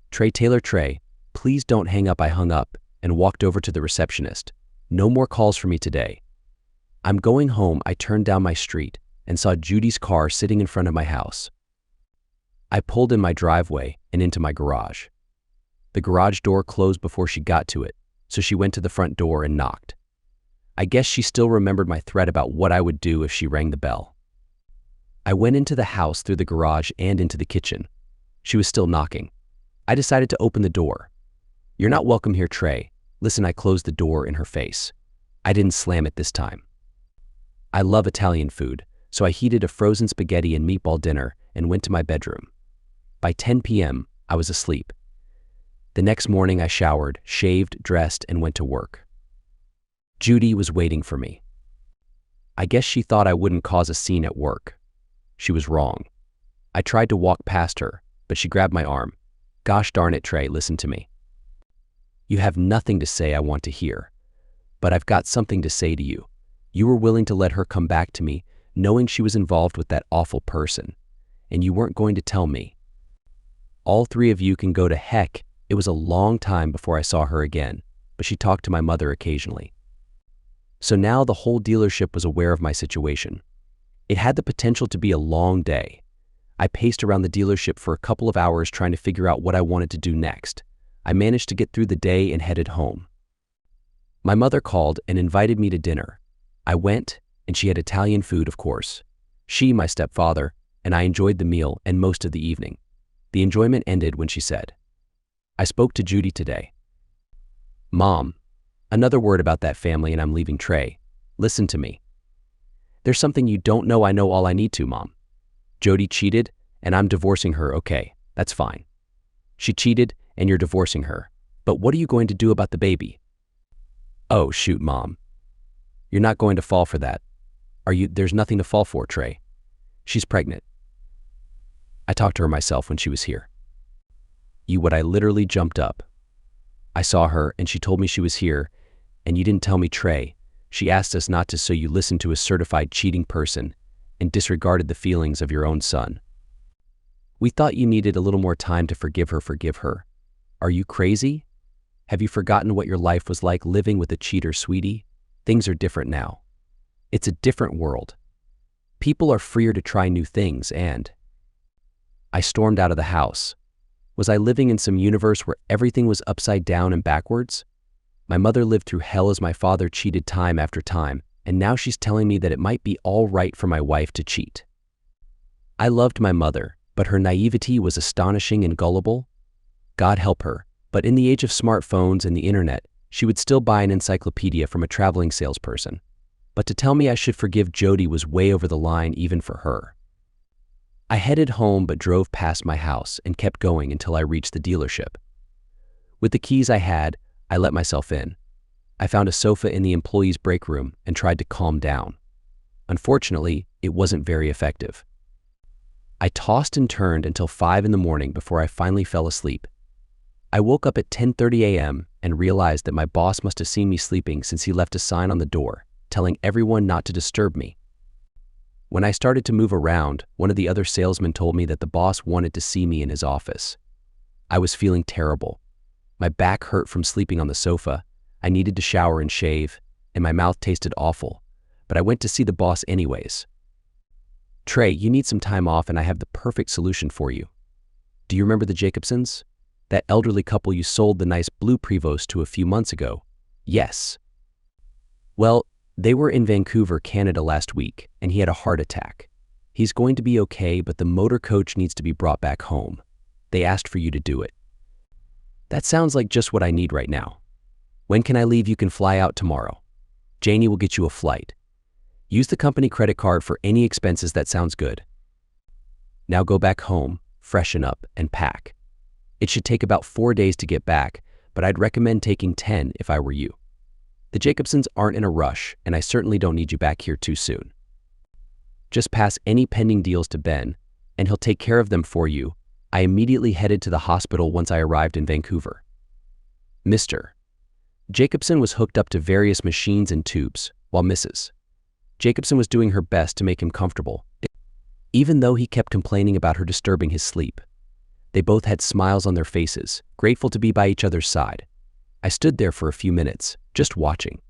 Trey Taylor. Trey, please don't hang up. I hung up and walked over to the receptionist. No more calls for me today. I'm going home. I turned down my street and saw Judy's car sitting in front of my house. I pulled in my driveway and into my garage. The garage door closed before she got to it, so she went to the front door and knocked. I guess she still remembered my threat about what I would do if she rang the bell. I went into the house through the garage and into the kitchen. She was still knocking. I decided to open the door. You're not welcome here, Trey. Listen, I closed the door in her face. I didn't slam it this time. I love Italian food, so I heated a frozen spaghetti and meatball dinner and went to my bedroom. By 10 p.m., I was asleep. The next morning, I showered, shaved, dressed, and went to work. Judy was waiting for me. I guess she thought I wouldn't cause a scene at work. She was wrong. I tried to walk past her, but she grabbed my arm. Gosh darn it, Trey, listen to me. You have nothing to say I want to hear, but I've got something to say to you. You were willing to let her come back to me, knowing she was involved with that awful person, and you weren't going to tell me. All 3 of you can go to heck. It was a long time before I saw her again, but she talked to my mother occasionally. So now the whole dealership was aware of my situation. It had the potential to be a long day. I paced around the dealership for a couple of hours trying to figure out what I wanted to do next. I managed to get through the day and headed home. My mother called and invited me to dinner. I went, and she had Italian food, of course. She, my stepfather, and I enjoyed the meal and most of the evening. The enjoyment ended when she said, I spoke to Judy today. Mom, another word about that family and I'm leaving Trey. Listen to me. There's something you don't know. I know all I need to, Mom. Jody cheated, and I'm divorcing her. Okay, that's fine. She cheated, and you're divorcing her. But what are you going to do about the baby? Oh, shoot, Mom. You're not going to fall for that. Are you? There's nothing to fall for, Trey. She's pregnant. I talked to her myself when she was here. I literally jumped up. I saw her, and she told me she was here, and you didn't tell me, Trey. She asked us not to, so you listened to a certified cheating person and disregarded the feelings of your own son. We thought you needed a little more time to forgive her. Forgive her. Are you crazy? Have you forgotten what your life was like living with a cheater, sweetie? Things are different now. It's a different world. People are freer to try new things, and I stormed out of the house. Was I living in some universe where everything was upside down and backwards? My mother lived through hell as my father cheated time after time, and now she's telling me that it might be all right for my wife to cheat. I loved my mother, but her naivety was astonishing and gullible. God help her, but in the age of smartphones and the internet, she would still buy an encyclopedia from a traveling salesperson. But to tell me I should forgive Jody was way over the line even for her. I headed home but drove past my house and kept going until I reached the dealership. With the keys I had, I let myself in. I found a sofa in the employees' break room and tried to calm down. Unfortunately, it wasn't very effective. I tossed and turned until 5 in the morning before I finally fell asleep. I woke up at 10:30 a.m. and realized that my boss must have seen me sleeping since he left a sign on the door telling everyone not to disturb me. When I started to move around, one of the other salesmen told me that the boss wanted to see me in his office. I was feeling terrible. My back hurt from sleeping on the sofa, I needed to shower and shave, and my mouth tasted awful, but I went to see the boss anyways. Trey, you need some time off and I have the perfect solution for you. Do you remember the Jacobsons? That elderly couple you sold the nice blue Prevost to a few months ago? Yes. Well, they were in Vancouver, Canada last week, and he had a heart attack. He's going to be okay, but the motor coach needs to be brought back home. They asked for you to do it. That sounds like just what I need right now. When can I leave? You can fly out tomorrow. Janie will get you a flight. Use the company credit card for any expenses. That sounds good. Now go back home, freshen up, and pack. It should take about 4 days to get back, but I'd recommend taking 10 if I were you. The Jacobsons aren't in a rush, and I certainly don't need you back here too soon. Just pass any pending deals to Ben, and he'll take care of them for you. I immediately headed to the hospital once I arrived in Vancouver. Mr. Jacobson was hooked up to various machines and tubes, while Mrs. Jacobson was doing her best to make him comfortable, even though he kept complaining about her disturbing his sleep. They both had smiles on their faces, grateful to be by each other's side. I stood there for a few minutes, just watching.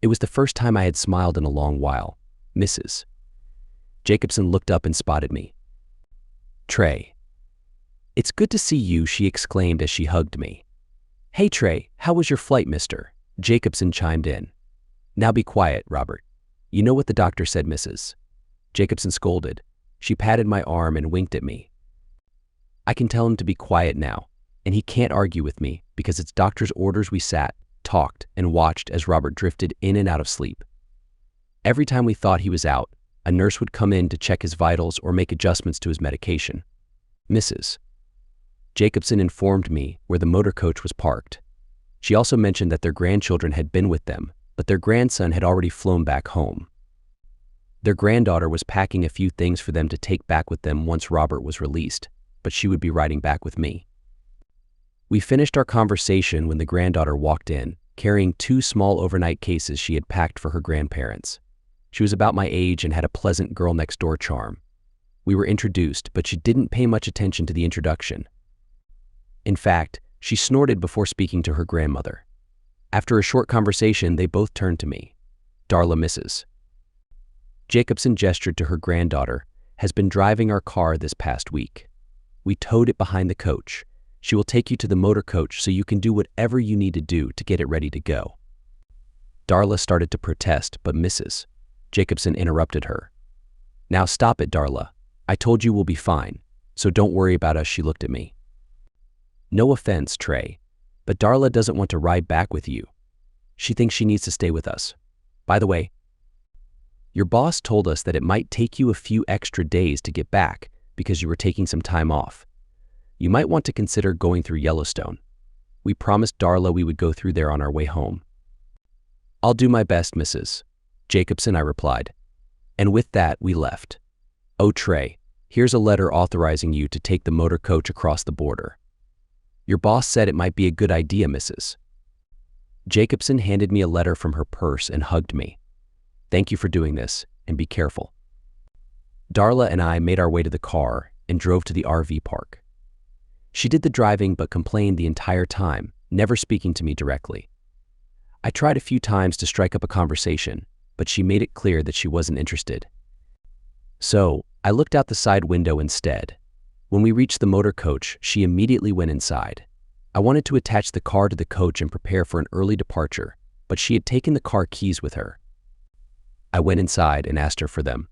It was the first time I had smiled in a long while. Mrs. Jacobson looked up and spotted me. Trey. It's good to see you, she exclaimed as she hugged me. Hey Trey, how was your flight, Mr. Jacobson chimed in. Now be quiet, Robert. You know what the doctor said, Mrs. Jacobson scolded. She patted my arm and winked at me. I can tell him to be quiet now, and he can't argue with me because it's doctor's orders. We sat, talked, and watched as Robert drifted in and out of sleep. Every time we thought he was out, a nurse would come in to check his vitals or make adjustments to his medication. Mrs. Jacobson informed me where the motor coach was parked. She also mentioned that their grandchildren had been with them, but their grandson had already flown back home. Their granddaughter was packing a few things for them to take back with them once Robert was released, but she would be riding back with me. We finished our conversation when the granddaughter walked in, carrying 2 small overnight cases she had packed for her grandparents. She was about my age and had a pleasant girl-next-door charm. We were introduced, but she didn't pay much attention to the introduction. In fact, she snorted before speaking to her grandmother. After a short conversation, they both turned to me. Darla, Mrs. Jacobson gestured to her granddaughter, has been driving our car this past week. We towed it behind the coach. She will take you to the motor coach so you can do whatever you need to do to get it ready to go. Darla started to protest, but Mrs. Jacobson interrupted her. Now stop it, Darla. I told you we'll be fine, so don't worry about us. She looked at me. No offense, Trey, but Darla doesn't want to ride back with you. She thinks she needs to stay with us. By the way, Your boss told us that it might take you a few extra days to get back because you were taking some time off. You might want to consider going through Yellowstone. We promised Darla we would go through there on our way home. I'll do my best, Mrs. Jacobson, I replied. And with that, we left. Oh, Trey, here's a letter authorizing you to take the motor coach across the border. Your boss said it might be a good idea, Mrs. Jacobson handed me a letter from her purse and hugged me. Thank you for doing this, and be careful. Darla and I made our way to the car and drove to the RV park. She did the driving but complained the entire time, never speaking to me directly. I tried a few times to strike up a conversation, but she made it clear that she wasn't interested. So, I looked out the side window instead. When we reached the motor coach, she immediately went inside. I wanted to attach the car to the coach and prepare for an early departure, but she had taken the car keys with her. I went inside and asked her for them.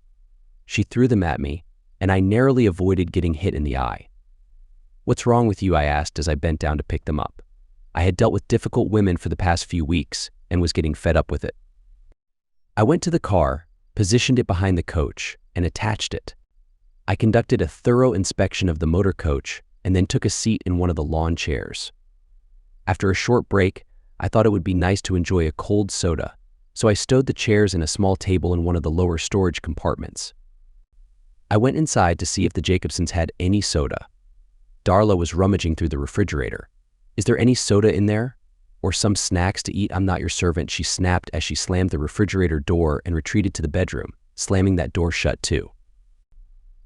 She threw them at me, and I narrowly avoided getting hit in the eye. What's wrong with you? I asked as I bent down to pick them up. I had dealt with difficult women for the past few weeks and was getting fed up with it. I went to the car, positioned it behind the coach, and attached it. I conducted a thorough inspection of the motor coach and then took a seat in one of the lawn chairs. After a short break, I thought it would be nice to enjoy a cold soda, so I stowed the chairs in a small table in one of the lower storage compartments. I went inside to see if the Jacobsons had any soda. Darla was rummaging through the refrigerator. Is there any soda in there? Or some snacks to eat? I'm not your servant, she snapped as she slammed the refrigerator door and retreated to the bedroom, slamming that door shut too.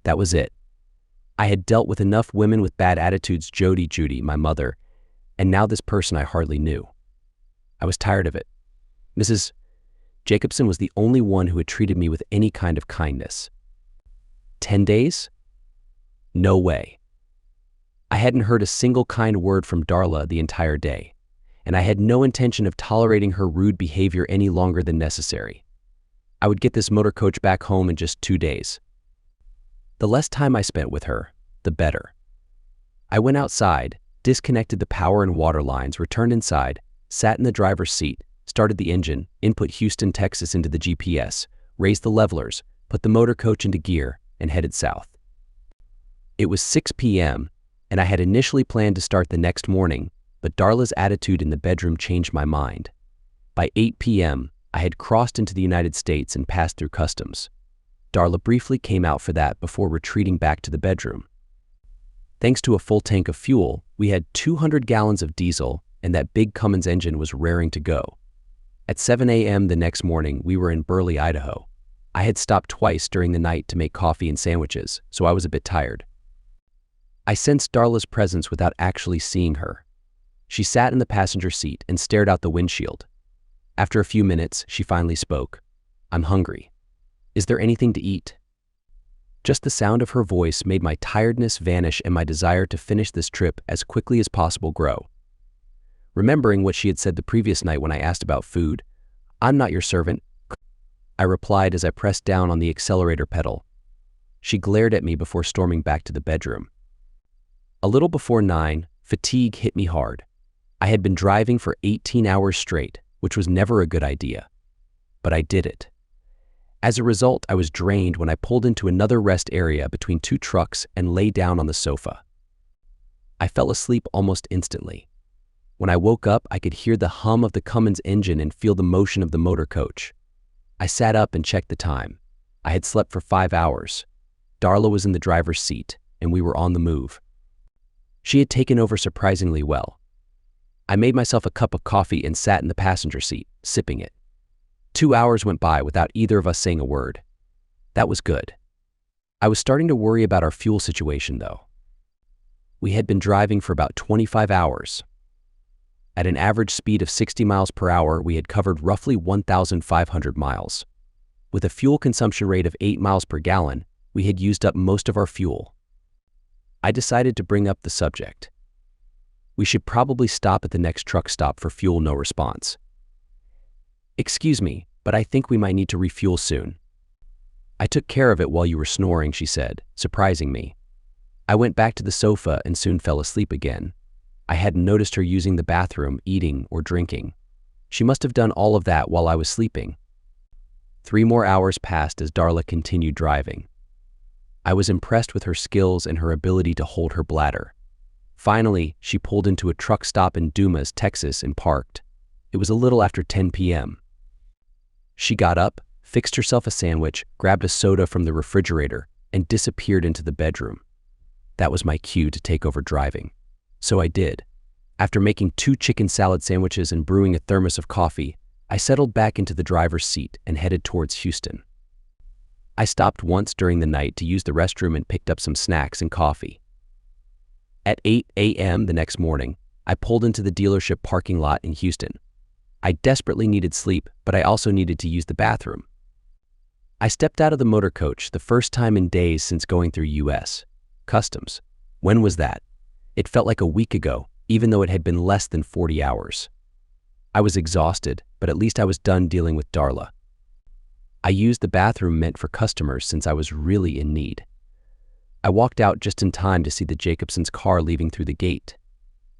That was it. I had dealt with enough women with bad attitudes, Judy, my mother, and now this person I hardly knew. I was tired of it. Mrs. Jacobson was the only one who had treated me with any kind of kindness. 10 days? No way. I hadn't heard a single kind word from Darla the entire day, and I had no intention of tolerating her rude behavior any longer than necessary. I would get this motor coach back home in just 2 days. The less time I spent with her, the better. I went outside, disconnected the power and water lines, returned inside, sat in the driver's seat, started the engine, input Houston, Texas into the GPS, raised the levelers, put the motor coach into gear, and headed south. It was 6 p.m., and I had initially planned to start the next morning, but Darla's attitude in the bedroom changed my mind. By 8 p.m., I had crossed into the United States and passed through customs. Darla briefly came out for that before retreating back to the bedroom. Thanks to a full tank of fuel, we had 200 gallons of diesel, and that big Cummins engine was raring to go. At 7 a.m. the next morning, we were in Burley, Idaho. I had stopped twice during the night to make coffee and sandwiches, so I was a bit tired. I sensed Darla's presence without actually seeing her. She sat in the passenger seat and stared out the windshield. After a few minutes, she finally spoke. I'm hungry. Is there anything to eat? Just the sound of her voice made my tiredness vanish and my desire to finish this trip as quickly as possible grow. Remembering what she had said the previous night when I asked about food, I'm not your servant, I replied as I pressed down on the accelerator pedal. She glared at me before storming back to the bedroom. A little before 9, fatigue hit me hard. I had been driving for 18 hours straight, which was never a good idea. But I did it. As a result, I was drained when I pulled into another rest area between 2 trucks and lay down on the sofa. I fell asleep almost instantly. When I woke up, I could hear the hum of the Cummins engine and feel the motion of the motor coach. I sat up and checked the time. I had slept for 5 hours. Darla was in the driver's seat, and we were on the move. She had taken over surprisingly well. I made myself a cup of coffee and sat in the passenger seat, sipping it. 2 hours went by without either of us saying a word. That was good. I was starting to worry about our fuel situation, though. We had been driving for about 25 hours. At an average speed of 60 miles per hour, we had covered roughly 1,500 miles. With a fuel consumption rate of 8 miles per gallon, we had used up most of our fuel. I decided to bring up the subject. We should probably stop at the next truck stop for fuel. No response. Excuse me, but I think we might need to refuel soon. I took care of it while you were snoring, she said, surprising me. I went back to the sofa and soon fell asleep again. I hadn't noticed her using the bathroom, eating, or drinking. She must have done all of that while I was sleeping. 3 more hours passed as Darla continued driving. I was impressed with her skills and her ability to hold her bladder. Finally, she pulled into a truck stop in Dumas, Texas, and parked. It was a little after 10 p.m. She got up, fixed herself a sandwich, grabbed a soda from the refrigerator, and disappeared into the bedroom. That was my cue to take over driving. So I did. After making 2 chicken salad sandwiches and brewing a thermos of coffee, I settled back into the driver's seat and headed towards Houston. I stopped once during the night to use the restroom and picked up some snacks and coffee. At 8 a.m. the next morning, I pulled into the dealership parking lot in Houston. I desperately needed sleep, but I also needed to use the bathroom. I stepped out of the motor coach the first time in days since going through U.S. Customs. When was that? It felt like a week ago, even though it had been less than 40 hours. I was exhausted, but at least I was done dealing with Darla. I used the bathroom meant for customers since I was really in need. I walked out just in time to see the Jacobsons' car leaving through the gate.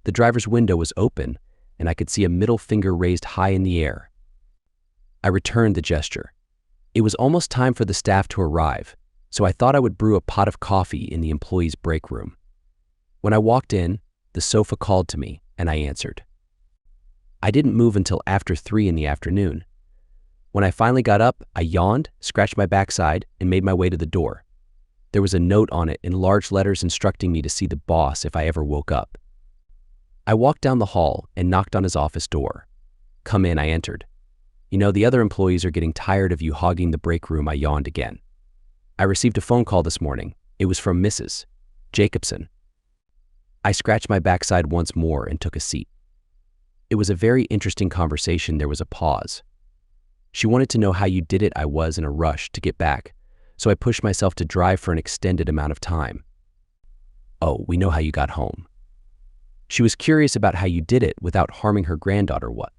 The driver's window was open, and I could see a middle finger raised high in the air. I returned the gesture. It was almost time for the staff to arrive, so I thought I would brew a pot of coffee in the employees' break room. When I walked in, the sofa called to me, and I answered. I didn't move until after 3 in the afternoon. When I finally got up, I yawned, scratched my backside, and made my way to the door. There was a note on it in large letters instructing me to see the boss if I ever woke up. I walked down the hall and knocked on his office door. "Come in," I entered. "You know, the other employees are getting tired of you hogging the break room," I yawned again. "I received a phone call this morning. It was from Mrs. Jacobson." I scratched my backside once more and took a seat. It was a very interesting conversation. There was a pause. She wanted to know how you did it. I was in a rush to get back, so I pushed myself to drive for an extended amount of time. "Oh, we know how you got home." She was curious about how you did it without harming her granddaughter. What?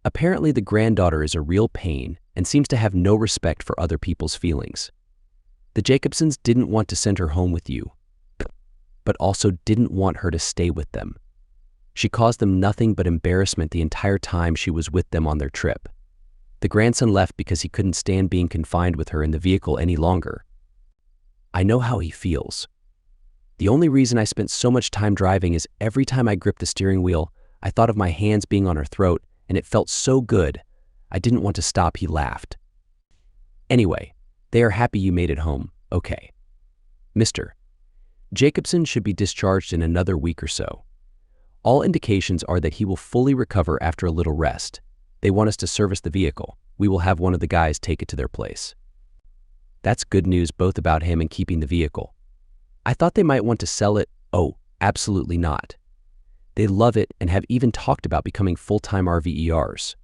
Apparently the granddaughter is a real pain and seems to have no respect for other people's feelings. The Jacobsons didn't want to send her home with you, but also didn't want her to stay with them. She caused them nothing but embarrassment the entire time she was with them on their trip. The grandson left because he couldn't stand being confined with her in the vehicle any longer. I know how he feels. The only reason I spent so much time driving is every time I gripped the steering wheel, I thought of my hands being on her throat, and it felt so good. I didn't want to stop. He laughed. "Anyway, they are happy you made it home. Okay. Mr. Jacobson should be discharged in another week or so. All indications are that he will fully recover after a little rest. They want us to service the vehicle. We will have one of the guys take it to their place." That's good news both about him and keeping the vehicle. I thought they might want to sell it. Oh, absolutely not. They love it and have even talked about becoming full-time RVERs.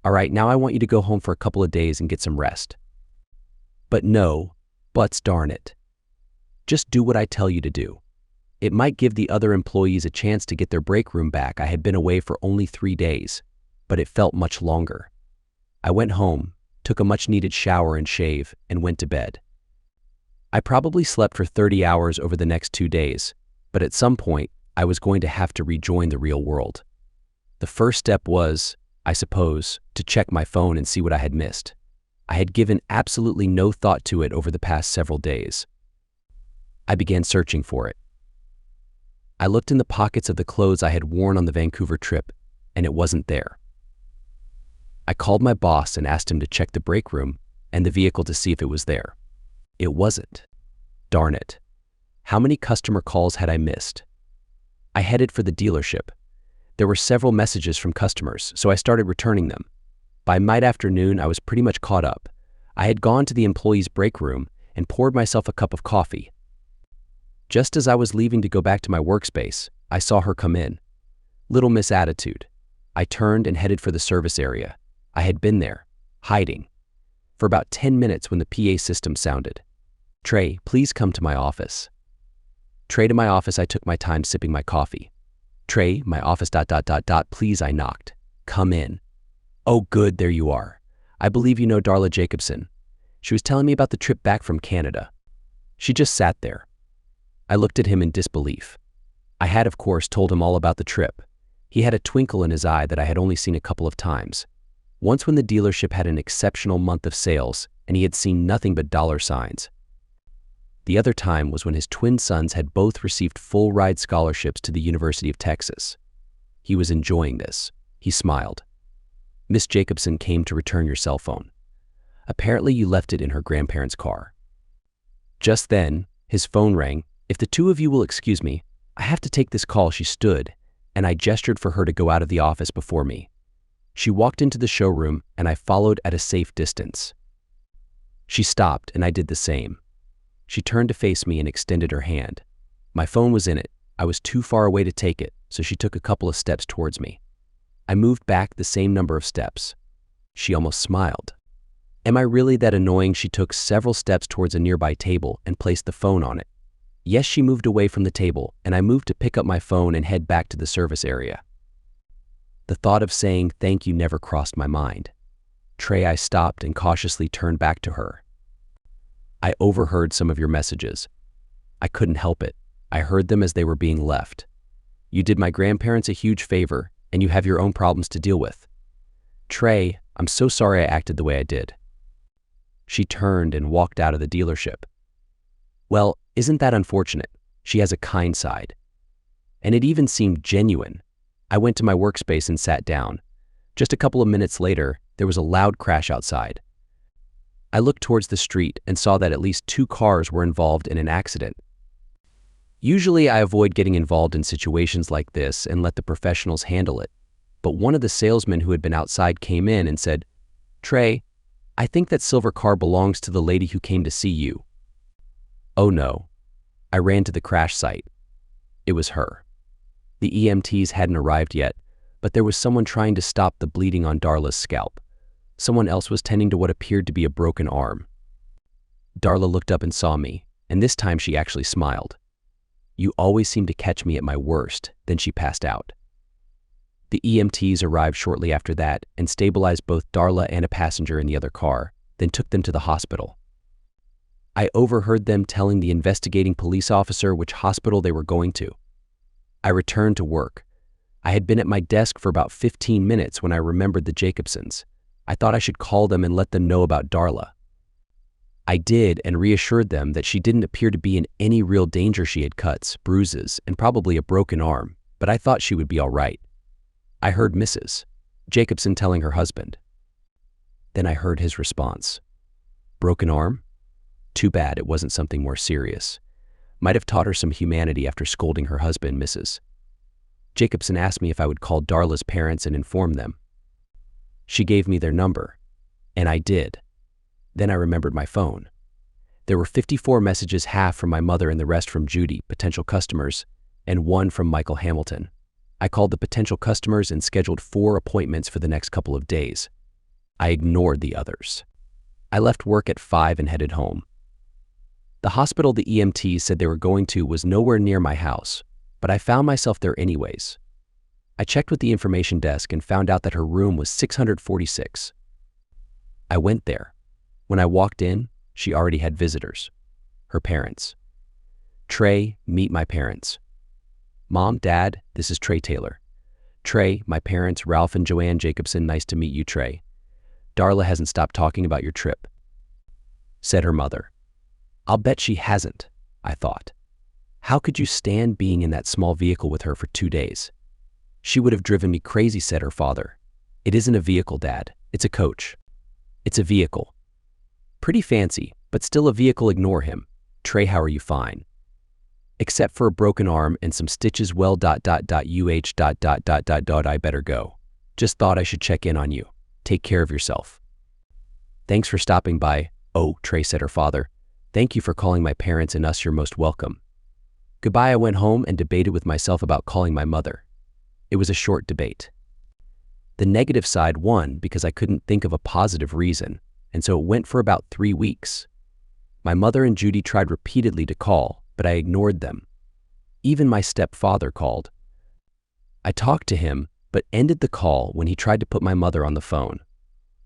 All right, now I want you to go home for a couple of days and get some rest. But no, buts, darn it. Just do what I tell you to do. It might give the other employees a chance to get their break room back. I had been away for only 3 days, but it felt much longer. I went home, took a much-needed shower and shave, and went to bed. I probably slept for 30 hours over the next 2 days, but at some point, I was going to have to rejoin the real world. The first step was, I suppose, to check my phone and see what I had missed. I had given absolutely no thought to it over the past several days. I began searching for it. I looked in the pockets of the clothes I had worn on the Vancouver trip, and it wasn't there. I called my boss and asked him to check the break room and the vehicle to see if it was there. It wasn't. Darn it. How many customer calls had I missed? I headed for the dealership. There were several messages from customers, so I started returning them. By mid-afternoon, I was pretty much caught up. I had gone to the employees' break room and poured myself a cup of coffee. Just as I was leaving to go back to my workspace, I saw her come in. Little Miss Attitude. I turned and headed for the service area. I had been there, hiding, for about 10 minutes when the PA system sounded. "Trey, please come to my office." Trey to my office. I took my time sipping my coffee. "Trey, my office, ... please," I knocked. "Come in." "Oh, good, there you are. I believe you know Darla Jacobson. She was telling me about the trip back from Canada." She just sat there. I looked at him in disbelief. I had, of course, told him all about the trip. He had a twinkle in his eye that I had only seen a couple of times. Once when the dealership had an exceptional month of sales and he had seen nothing but dollar signs. The other time was when his twin sons had both received full-ride scholarships to the University of Texas. He was enjoying this. He smiled. "Miss Jacobson came to return your cell phone. Apparently you left it in her grandparents' car." Just then, his phone rang. "If the two of you will excuse me, I have to take this call." She stood, and I gestured for her to go out of the office before me. She walked into the showroom, and I followed at a safe distance. She stopped, and I did the same. She turned to face me and extended her hand. My phone was in it. I was too far away to take it, so she took a couple of steps towards me. I moved back the same number of steps. She almost smiled. Am I really that annoying? She took several steps towards a nearby table and placed the phone on it. Yes, she moved away from the table, and I moved to pick up my phone and head back to the service area. The thought of saying thank you never crossed my mind. "Trey," I stopped and cautiously turned back to her. "I overheard some of your messages. I couldn't help it. I heard them as they were being left. You did my grandparents a huge favor, and you have your own problems to deal with. Trey, I'm so sorry I acted the way I did." She turned and walked out of the dealership. Well, isn't that unfortunate? She has a kind side. And it even seemed genuine. I went to my workspace and sat down. Just a couple of minutes later, there was a loud crash outside. I looked towards the street and saw that at least 2 cars were involved in an accident. Usually I avoid getting involved in situations like this and let the professionals handle it. But one of the salesmen who had been outside came in and said, "Trey, I think that silver car belongs to the lady who came to see you." Oh no. I ran to the crash site. It was her. The EMTs hadn't arrived yet, but there was someone trying to stop the bleeding on Darla's scalp. Someone else was tending to what appeared to be a broken arm. Darla looked up and saw me, and this time she actually smiled. "You always seem to catch me at my worst." Then she passed out. The EMTs arrived shortly after that and stabilized both Darla and a passenger in the other car, then took them to the hospital. I overheard them telling the investigating police officer which hospital they were going to. I returned to work. I had been at my desk for about 15 minutes when I remembered the Jacobsons. I thought I should call them and let them know about Darla. I did and reassured them that she didn't appear to be in any real danger. She had cuts, bruises, and probably a broken arm, but I thought she would be all right. I heard Mrs. Jacobson telling her husband. Then I heard his response. "Broken arm? Too bad it wasn't something more serious. Might have taught her some humanity after scolding her husband." Mrs. Jacobson asked me if I would call Darla's parents and inform them. She gave me their number, and I did. Then I remembered my phone. There were 54 messages, half from my mother and the rest from Judy, potential customers, and 1 from Michael Hamilton. I called the potential customers and scheduled 4 appointments for the next couple of days. I ignored the others. I left work at 5 and headed home. The hospital the EMTs said they were going to was nowhere near my house, but I found myself there anyways. I checked with the information desk and found out that her room was 646. I went there. When I walked in, she already had visitors. Her parents. "Trey, meet my parents." "Mom, Dad, this is Trey Taylor." "Trey, my parents, Ralph and Joanne Jacobson. Nice to meet you, Trey. Darla hasn't stopped talking about your trip," said her mother. I'll bet she hasn't, I thought. How could you stand being in that small vehicle with her for 2 days? "She would have driven me crazy," said her father. "It isn't a vehicle, Dad. It's a coach." "It's a vehicle." "Pretty fancy, but still a vehicle. Ignore him. Trey, how are you?" "Fine. Except for a broken arm and some stitches. Well, I better go. Just thought I should check in on you. Take care of yourself." "Thanks for stopping by." "Oh, Trey," said her father. "Thank you for calling my parents and us. You're most welcome." Goodbye. I went home and debated with myself about calling my mother. It was a short debate. The negative side won because I couldn't think of a positive reason, and so it went for about 3 weeks. My mother and Judy tried repeatedly to call, but I ignored them. Even my stepfather called. I talked to him, but ended the call when he tried to put my mother on the phone.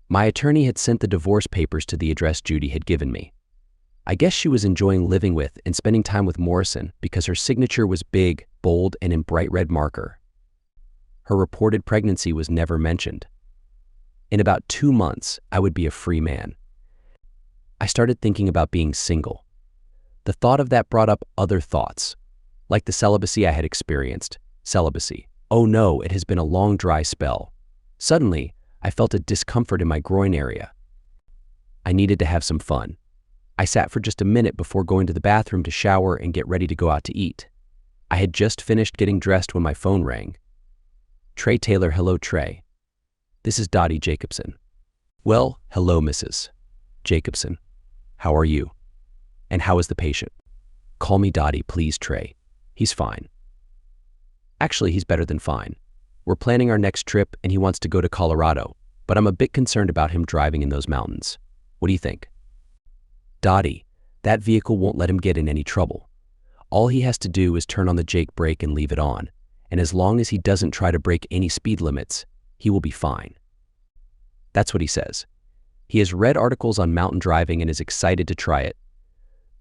My attorney had sent the divorce papers to the address Judy had given me. I guess she was enjoying living with and spending time with Morrison because her signature was big, bold, and in bright red marker. Her reported pregnancy was never mentioned. In about 2 months, I would be a free man. I started thinking about being single. The thought of that brought up other thoughts, like the celibacy I had experienced. Celibacy. Oh no, it has been a long dry spell. Suddenly, I felt a discomfort in my groin area. I needed to have some fun. I sat for just a minute before going to the bathroom to shower and get ready to go out to eat. I had just finished getting dressed when my phone rang. Trey Taylor. Hello, Trey. This is Dottie Jacobson. Well, hello, Mrs. Jacobson. How are you? And how is the patient? Call me Dottie, please, Trey. He's fine. Actually, he's better than fine. We're planning our next trip and he wants to go to Colorado, but I'm a bit concerned about him driving in those mountains. What do you think? Dottie, that vehicle won't let him get in any trouble. All he has to do is turn on the Jake brake and leave it on, and as long as he doesn't try to break any speed limits, he will be fine. That's what he says. He has read articles on mountain driving and is excited to try it.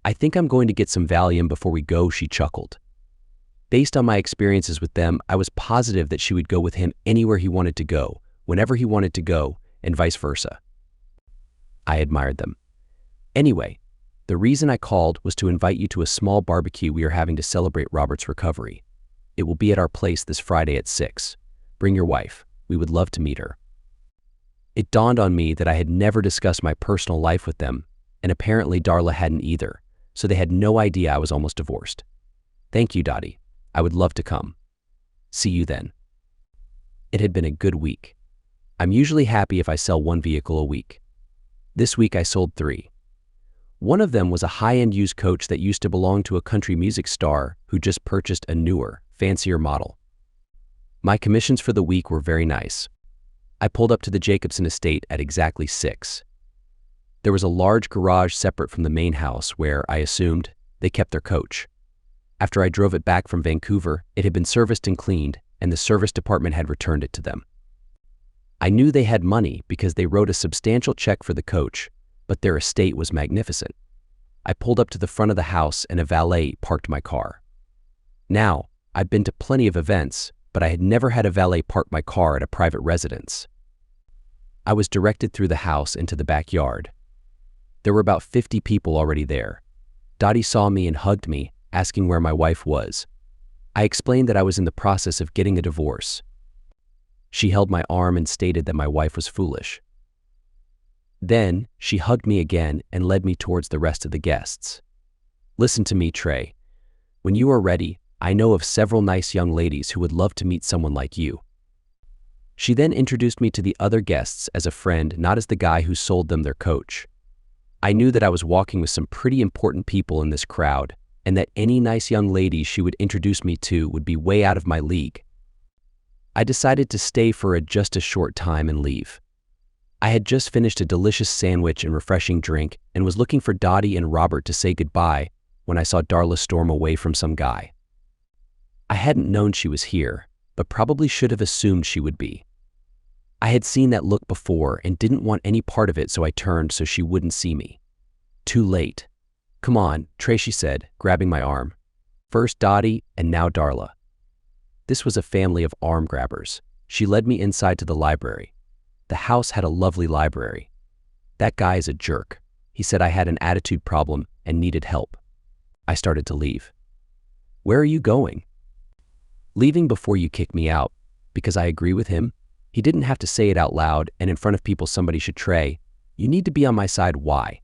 I think I'm going to get some Valium before we go, she chuckled. Based on my experiences with them, I was positive that she would go with him anywhere he wanted to go, whenever he wanted to go, and vice versa. I admired them. Anyway, the reason I called was to invite you to a small barbecue we are having to celebrate Robert's recovery. It will be at our place this Friday at 6. Bring your wife. We would love to meet her. It dawned on me that I had never discussed my personal life with them, and apparently Darla hadn't either, so they had no idea I was almost divorced. Thank you, Dottie. I would love to come. See you then. It had been a good week. I'm usually happy if I sell 1 vehicle a week. This week I sold 3. One of them was a high-end used coach that used to belong to a country music star who just purchased a newer, fancier model. My commissions for the week were very nice. I pulled up to the Jacobson estate at exactly 6. There was a large garage separate from the main house where, I assumed, they kept their coach. After I drove it back from Vancouver, it had been serviced and cleaned, and the service department had returned it to them. I knew they had money because they wrote a substantial check for the coach, but their estate was magnificent. I pulled up to the front of the house and a valet parked my car. Now, I'd been to plenty of events, but I had never had a valet park my car at a private residence. I was directed through the house into the backyard. There were about 50 people already there. Dottie saw me and hugged me, asking where my wife was. I explained that I was in the process of getting a divorce. She held my arm and stated that my wife was foolish. Then, she hugged me again and led me towards the rest of the guests. Listen to me, Trey. When you are ready, I know of several nice young ladies who would love to meet someone like you. She then introduced me to the other guests as a friend, not as the guy who sold them their coach. I knew that I was walking with some pretty important people in this crowd, and that any nice young ladies she would introduce me to would be way out of my league. I decided to stay for just a short time and leave. I had just finished a delicious sandwich and refreshing drink and was looking for Dottie and Robert to say goodbye when I saw Darla storm away from some guy. I hadn't known she was here, but probably should have assumed she would be. I had seen that look before and didn't want any part of it, so I turned so she wouldn't see me. Too late. Come on, Trey, she said, grabbing my arm. First Dottie and now Darla. This was a family of arm grabbers. She led me inside to the library. The house had a lovely library. That guy is a jerk. He said I had an attitude problem and needed help. I started to leave. Where are you going? Leaving before you kick me out, because I agree with him. He didn't have to say it out loud and in front of people somebody should Trey. You need to be on my side. Why?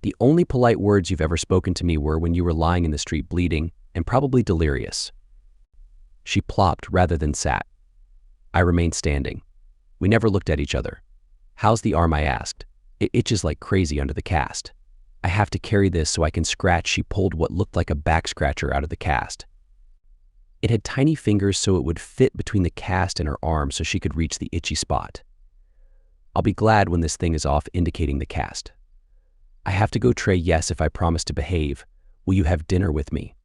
The only polite words you've ever spoken to me were when you were lying in the street bleeding and probably delirious. She plopped rather than sat. I remained standing. We never looked at each other. How's the arm? I asked. It itches like crazy under the cast. I have to carry this so I can scratch. She pulled what looked like a back scratcher out of the cast. It had tiny fingers so it would fit between the cast and her arm so she could reach the itchy spot. I'll be glad when this thing is off, indicating the cast. I have to go, Trey. Yes, if I promise to behave. Will you have dinner with me?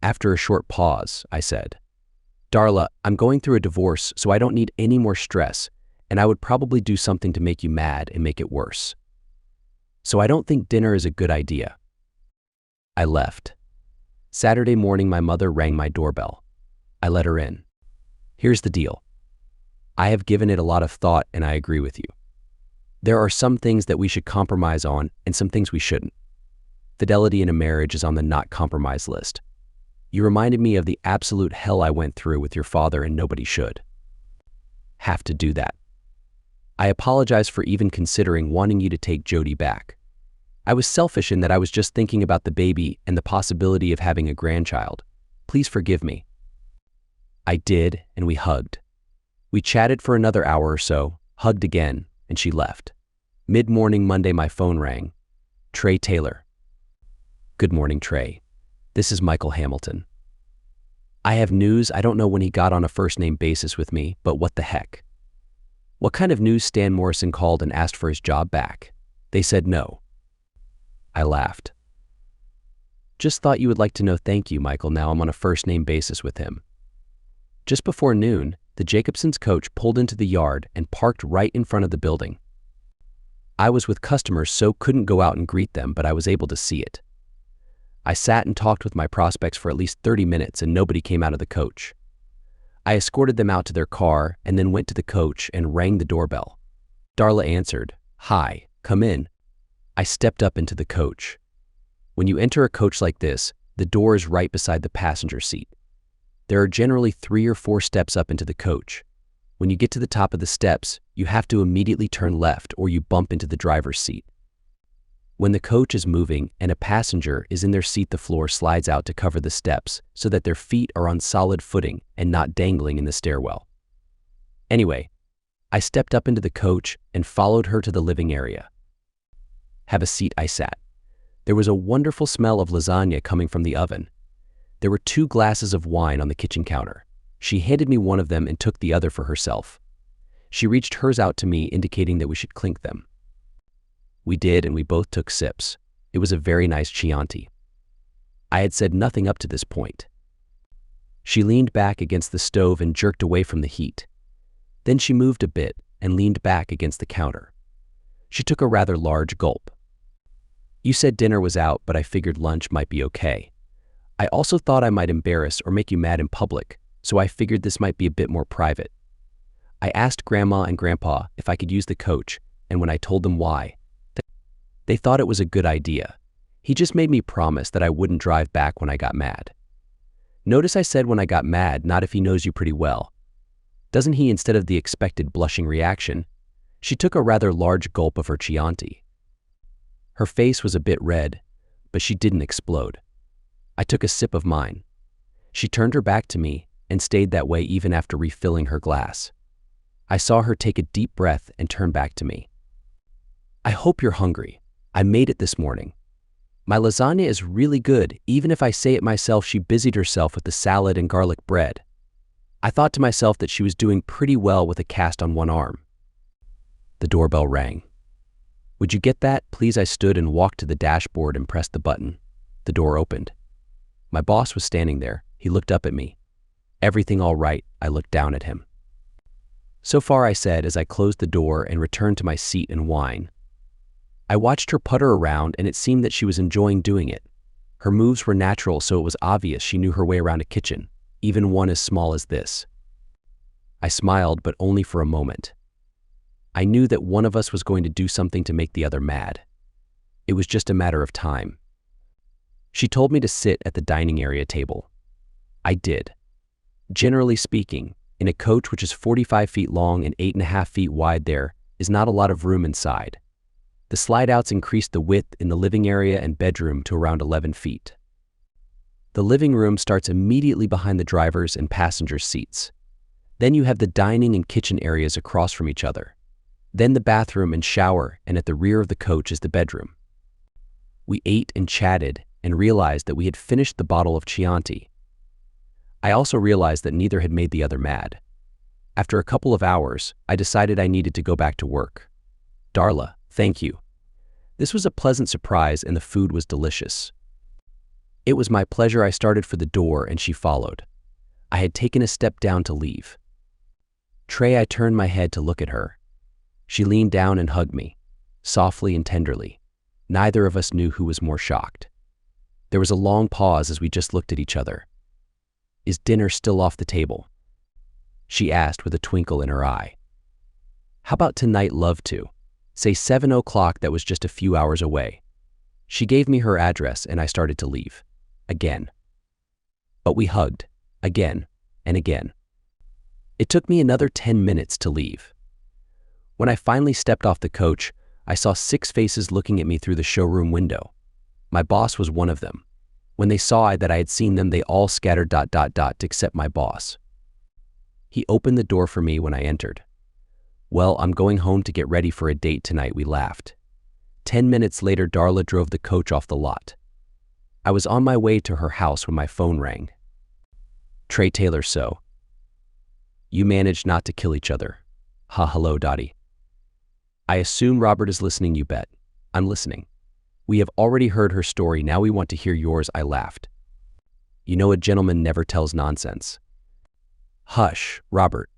After a short pause, I said, Darla, I'm going through a divorce, so I don't need any more stress, and I would probably do something to make you mad and make it worse. So I don't think dinner is a good idea. I left. Saturday morning, my mother rang my doorbell. I let her in. Here's the deal. I have given it a lot of thought and I agree with you. There are some things that we should compromise on and some things we shouldn't. Fidelity in a marriage is on the not compromise list. You reminded me of the absolute hell I went through with your father and nobody should have to do that. I apologize for even considering wanting you to take Jody back. I was selfish in that I was just thinking about the baby and the possibility of having a grandchild. Please forgive me. I did, and we hugged. We chatted for another hour or so, hugged again, and she left. Mid-morning Monday, my phone rang. Trey Taylor. Good morning, Trey. This is Michael Hamilton. I have news. I don't know when he got on a first-name basis with me, but what the heck? What kind of news? Stan Morrison called and asked for his job back. They said no. I laughed. Just thought you would like to know. Thank you, Michael. Now I'm on a first-name basis with him. Just before noon, the Jacobsons' coach pulled into the yard and parked right in front of the building. I was with customers, so couldn't go out and greet them, but I was able to see it. I sat and talked with my prospects for at least 30 minutes and nobody came out of the coach. I escorted them out to their car and then went to the coach and rang the doorbell. Darla answered. Hi, come in. I stepped up into the coach. When you enter a coach like this, the door is right beside the passenger seat. There are generally 3 or 4 steps up into the coach. When you get to the top of the steps, you have to immediately turn left or you bump into the driver's seat. When the coach is moving and a passenger is in their seat, the floor slides out to cover the steps so that their feet are on solid footing and not dangling in the stairwell. Anyway, I stepped up into the coach and followed her to the living area. Have a seat, I sat. There was a wonderful smell of lasagna coming from the oven. There were 2 glasses of wine on the kitchen counter. She handed me one of them and took the other for herself. She reached hers out to me, indicating that we should clink them. We did, and we both took sips. It was a very nice Chianti. I had said nothing up to this point. She leaned back against the stove and jerked away from the heat. Then she moved a bit and leaned back against the counter. She took a rather large gulp. You said dinner was out, but I figured lunch might be okay. I also thought I might embarrass or make you mad in public, so I figured this might be a bit more private. I asked Grandma and Grandpa if I could use the coach, and when I told them why, they thought it was a good idea. He just made me promise that I wouldn't drive back when I got mad. Notice I said when I got mad, not if he knows you pretty well. Doesn't he? Instead of the expected blushing reaction, she took a rather large gulp of her Chianti. Her face was a bit red, but she didn't explode. I took a sip of mine. She turned her back to me and stayed that way even after refilling her glass. I saw her take a deep breath and turn back to me. I hope you're hungry. I made it this morning. My lasagna is really good, even if I say it myself. She busied herself with the salad and garlic bread. I thought to myself that she was doing pretty well with a cast on one arm. The doorbell rang. Would you get that, please? I stood and walked to the dashboard and pressed the button. The door opened. My boss was standing there. He looked up at me. Everything all right? I looked down at him. So far, I said as I closed the door and returned to my seat and wine. I watched her putter around and it seemed that she was enjoying doing it. Her moves were natural, so it was obvious she knew her way around a kitchen, even one as small as this. I smiled, but only for a moment. I knew that one of us was going to do something to make the other mad. It was just a matter of time. She told me to sit at the dining area table. I did. Generally speaking, in a coach which is 45 feet long and 8.5 feet wide, there is not a lot of room inside. The slide-outs increased the width in the living area and bedroom to around 11 feet. The living room starts immediately behind the driver's and passenger's seats. Then you have the dining and kitchen areas across from each other. Then the bathroom and shower, and at the rear of the coach is the bedroom. We ate and chatted and realized that we had finished the bottle of Chianti. I also realized that neither had made the other mad. After a couple of hours, I decided I needed to go back to work. Darla, thank you. This was a pleasant surprise and the food was delicious. It was my pleasure. I started for the door and she followed. I had taken a step down to leave. Trey, I turned my head to look at her. She leaned down and hugged me, softly and tenderly. Neither of us knew who was more shocked. There was a long pause as we just looked at each other. Is dinner still off the table? she asked with a twinkle in her eye. How about tonight, love, to? Say 7 o'clock, that was just a few hours away. She gave me her address and I started to leave. Again. But we hugged. Again and again. It took me another 10 minutes to leave. When I finally stepped off the coach, I saw 6 faces looking at me through the showroom window. My boss was one of them. When they saw that I had seen them, they all scattered ... except my boss. He opened the door for me when I entered. Well, I'm going home to get ready for a date tonight, we laughed. 10 minutes later, Darla drove the coach off the lot. I was on my way to her house when my phone rang. Trey Taylor, so you managed not to kill each other. Hello, Dottie. I assume Robert is listening, you bet. I'm listening. We have already heard her story, now we want to hear yours, I laughed. You know, a gentleman never tells nonsense. Hush, Robert.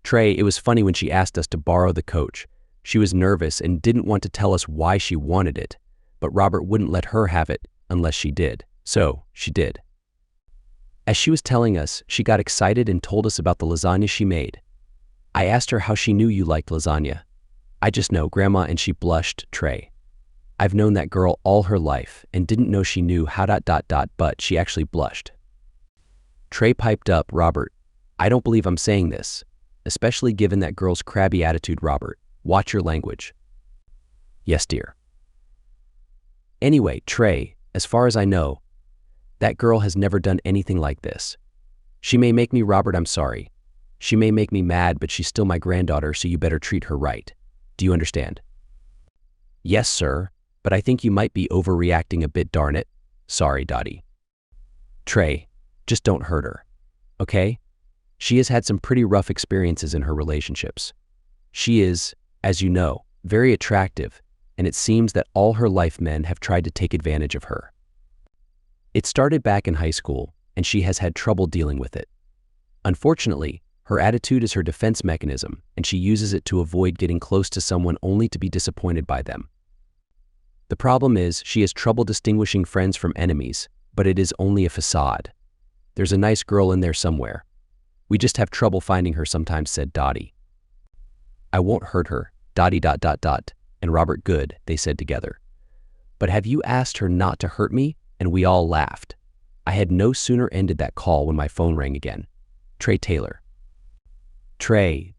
Trey, it was funny when she asked us to borrow the coach. She was nervous and didn't want to tell us why she wanted it, but Robert wouldn't let her have it unless she did. So, she did. As she was telling us, she got excited and told us about the lasagna she made. I asked her how she knew you liked lasagna. I just know, Grandma, and she blushed. Trey. I've known that girl all her life and didn't know she knew how ... but she actually blushed. Trey piped up, Robert, I don't believe I'm saying this, especially given that girl's crabby attitude, Robert. Watch your language. Yes, dear. Anyway, Trey, as far as I know, that girl has never done anything like this. She may make me, Robert, I'm sorry. She may make me mad, but she's still my granddaughter, so you better treat her right. Do you understand? Yes, sir, but I think you might be overreacting a bit, darn it. Sorry, Dottie. Trey, just don't hurt her, okay? She has had some pretty rough experiences in her relationships. She is, as you know, very attractive, and it seems that all her life men have tried to take advantage of her. It started back in high school, and she has had trouble dealing with it. Unfortunately, her attitude is her defense mechanism, and she uses it to avoid getting close to someone only to be disappointed by them. The problem is, she has trouble distinguishing friends from enemies, but it is only a facade. There's a nice girl in there somewhere. We just have trouble finding her sometimes, said Dottie. I won't hurt her, Dottie ... and Robert, good, they said together. But have you asked her not to hurt me? And we all laughed. I had no sooner ended that call when my phone rang again. Trey Taylor. Trey,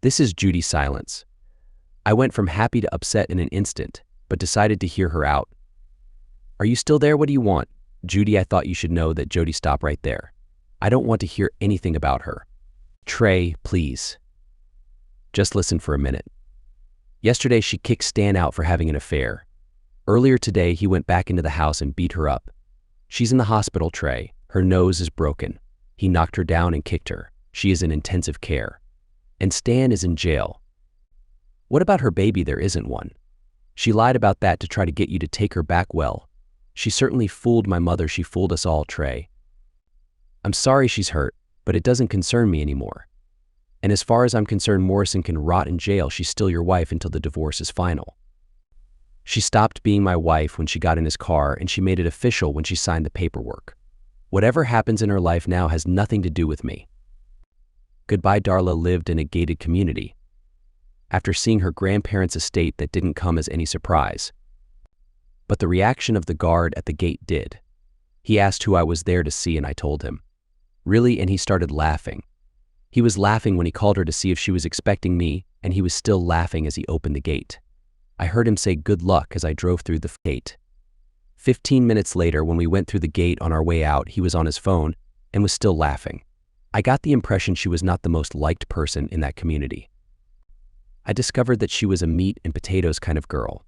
this is Judy Silence. I went from happy to upset in an instant, but decided to hear her out. Are you still there? What do you want? Judy, I thought you should know that. Jody, stop right there. I don't want to hear anything about her. Trey, please. Just listen for a minute. Yesterday, she kicked Stan out for having an affair. Earlier today, he went back into the house and beat her up. She's in the hospital, Trey. Her nose is broken. He knocked her down and kicked her. She is in intensive care. And Stan is in jail. What about her baby? There isn't one. She lied about that to try to get you to take her back. Well, she certainly fooled my mother. She fooled us all, Trey. I'm sorry she's hurt, but it doesn't concern me anymore. And as far as I'm concerned, Morrison can rot in jail. She's still your wife until the divorce is final. She stopped being my wife when she got in his car, and she made it official when she signed the paperwork. Whatever happens in her life now has nothing to do with me. Goodbye. Darla lived in a gated community. After seeing her grandparents' estate, that didn't come as any surprise. But the reaction of the guard at the gate did. He asked who I was there to see, and I told him. Really? And he started laughing. He was laughing when he called her to see if she was expecting me, and he was still laughing as he opened the gate. I heard him say good luck as I drove through the gate. 15 minutes later, when we went through the gate on our way out, he was on his phone and was still laughing. I got the impression she was not the most liked person in that community. I discovered that she was a meat and potatoes kind of girl.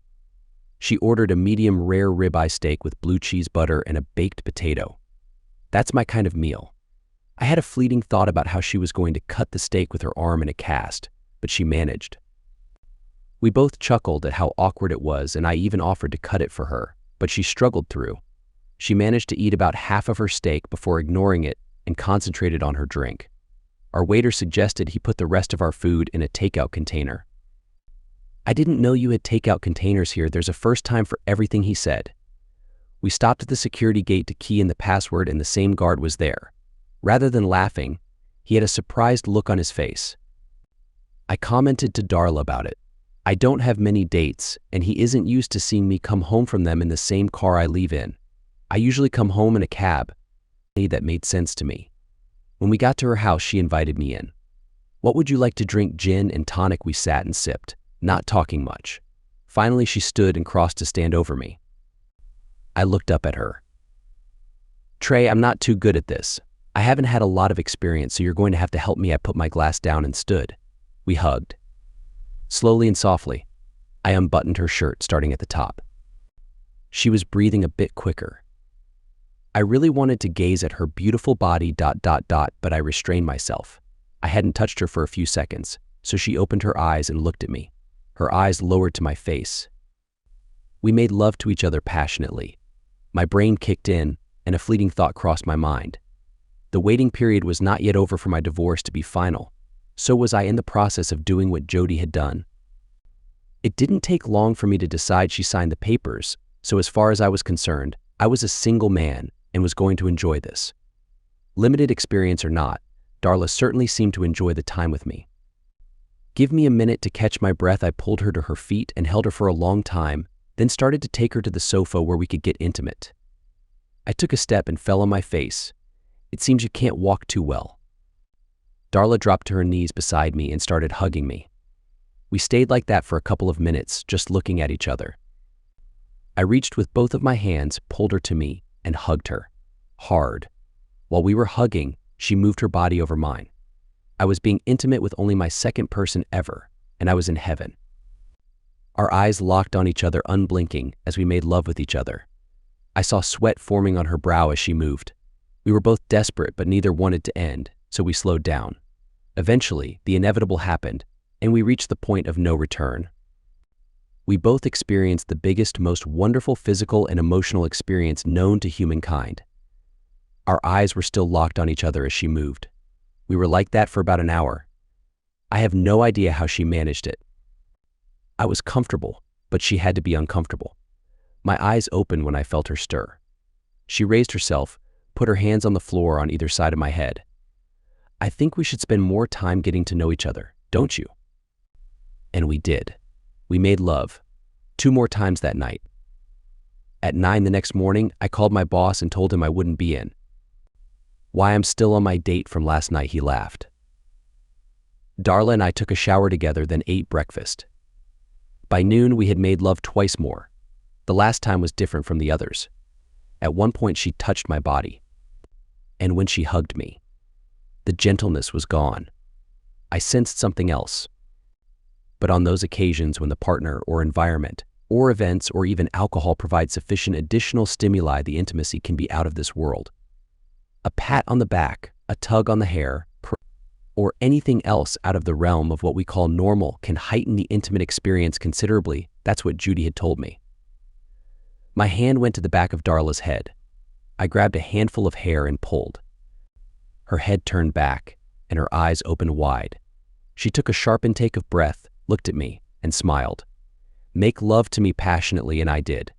She ordered a medium rare ribeye steak with blue cheese butter and a baked potato. That's my kind of meal. I had a fleeting thought about how she was going to cut the steak with her arm in a cast, but she managed. We both chuckled at how awkward it was, and I even offered to cut it for her, but she struggled through. She managed to eat about half of her steak before ignoring it and concentrated on her drink. Our waiter suggested he put the rest of our food in a takeout container. I didn't know you had takeout containers here. There's a first time for everything, he said. We stopped at the security gate to key in the password, and the same guard was there. Rather than laughing, He had a surprised look on his face. I commented to Darla about it. I don't have many dates, and he isn't used to seeing me come home from them in the same car I leave in. I usually come home in a cab. That made sense to me. When we got to her house, she invited me in. What would you like to drink? Gin and tonic. We sat and sipped, not talking much. Finally, she stood and crossed to stand over me. I looked up at her. Trey, I'm not too good at this. I haven't had a lot of experience, so you're going to have to help me. I put my glass down and stood. We hugged. Slowly and softly, I unbuttoned her shirt, starting at the top. She was breathing a bit quicker. I really wanted to gaze at her beautiful body, but I restrained myself. I hadn't touched her for a few seconds, so she opened her eyes and looked at me. Her eyes lowered to my face. We made love to each other passionately. My brain kicked in, and a fleeting thought crossed my mind. The waiting period was not yet over for my divorce to be final. So was I in the process of doing what Jody had done. It didn't take long for me to decide. She signed the papers, so as far as I was concerned, I was a single man and was going to enjoy this. Limited experience or not, Darla certainly seemed to enjoy the time with me. Give me a minute to catch my breath. I pulled her to her feet and held her for a long time, then started to take her to the sofa where we could get intimate. I took a step and fell on my face. It seems you can't walk too well. Darla dropped to her knees beside me and started hugging me. We stayed like that for a couple of minutes, just looking at each other. I reached with both of my hands, pulled her to me, and hugged her. Hard. While we were hugging, she moved her body over mine. I was being intimate with only my second person ever, and I was in heaven. Our eyes locked on each other, unblinking, as we made love with each other. I saw sweat forming on her brow as she moved. We were both desperate, but neither wanted to end, so we slowed down. Eventually, the inevitable happened, and we reached the point of no return. We both experienced the biggest, most wonderful physical and emotional experience known to humankind. Our eyes were still locked on each other as she moved. We were like that for about an hour. I have no idea how she managed it. I was comfortable, but she had to be uncomfortable. My eyes opened when I felt her stir. She raised herself, put her hands on the floor on either side of my head. I think we should spend more time getting to know each other, don't you? And we did. We made love 2 more times that night. At 9 the next morning, I called my boss and told him I wouldn't be in. Why, I'm still on my date from last night, he laughed. Darla and I took a shower together, then ate breakfast. By noon, we had made love twice more. The last time was different from the others. At one point, she touched my body. And when she hugged me, the gentleness was gone. I sensed something else. But on those occasions when the partner or environment or events or even alcohol provide sufficient additional stimuli, the intimacy can be out of this world. A pat on the back, a tug on the hair, or anything else out of the realm of what we call normal can heighten the intimate experience considerably. That's what Judy had told me. My hand went to the back of Darla's head. I grabbed a handful of hair and pulled. Her head turned back, and her eyes opened wide. She took a sharp intake of breath, looked at me, and smiled. Make love to me passionately, and I did.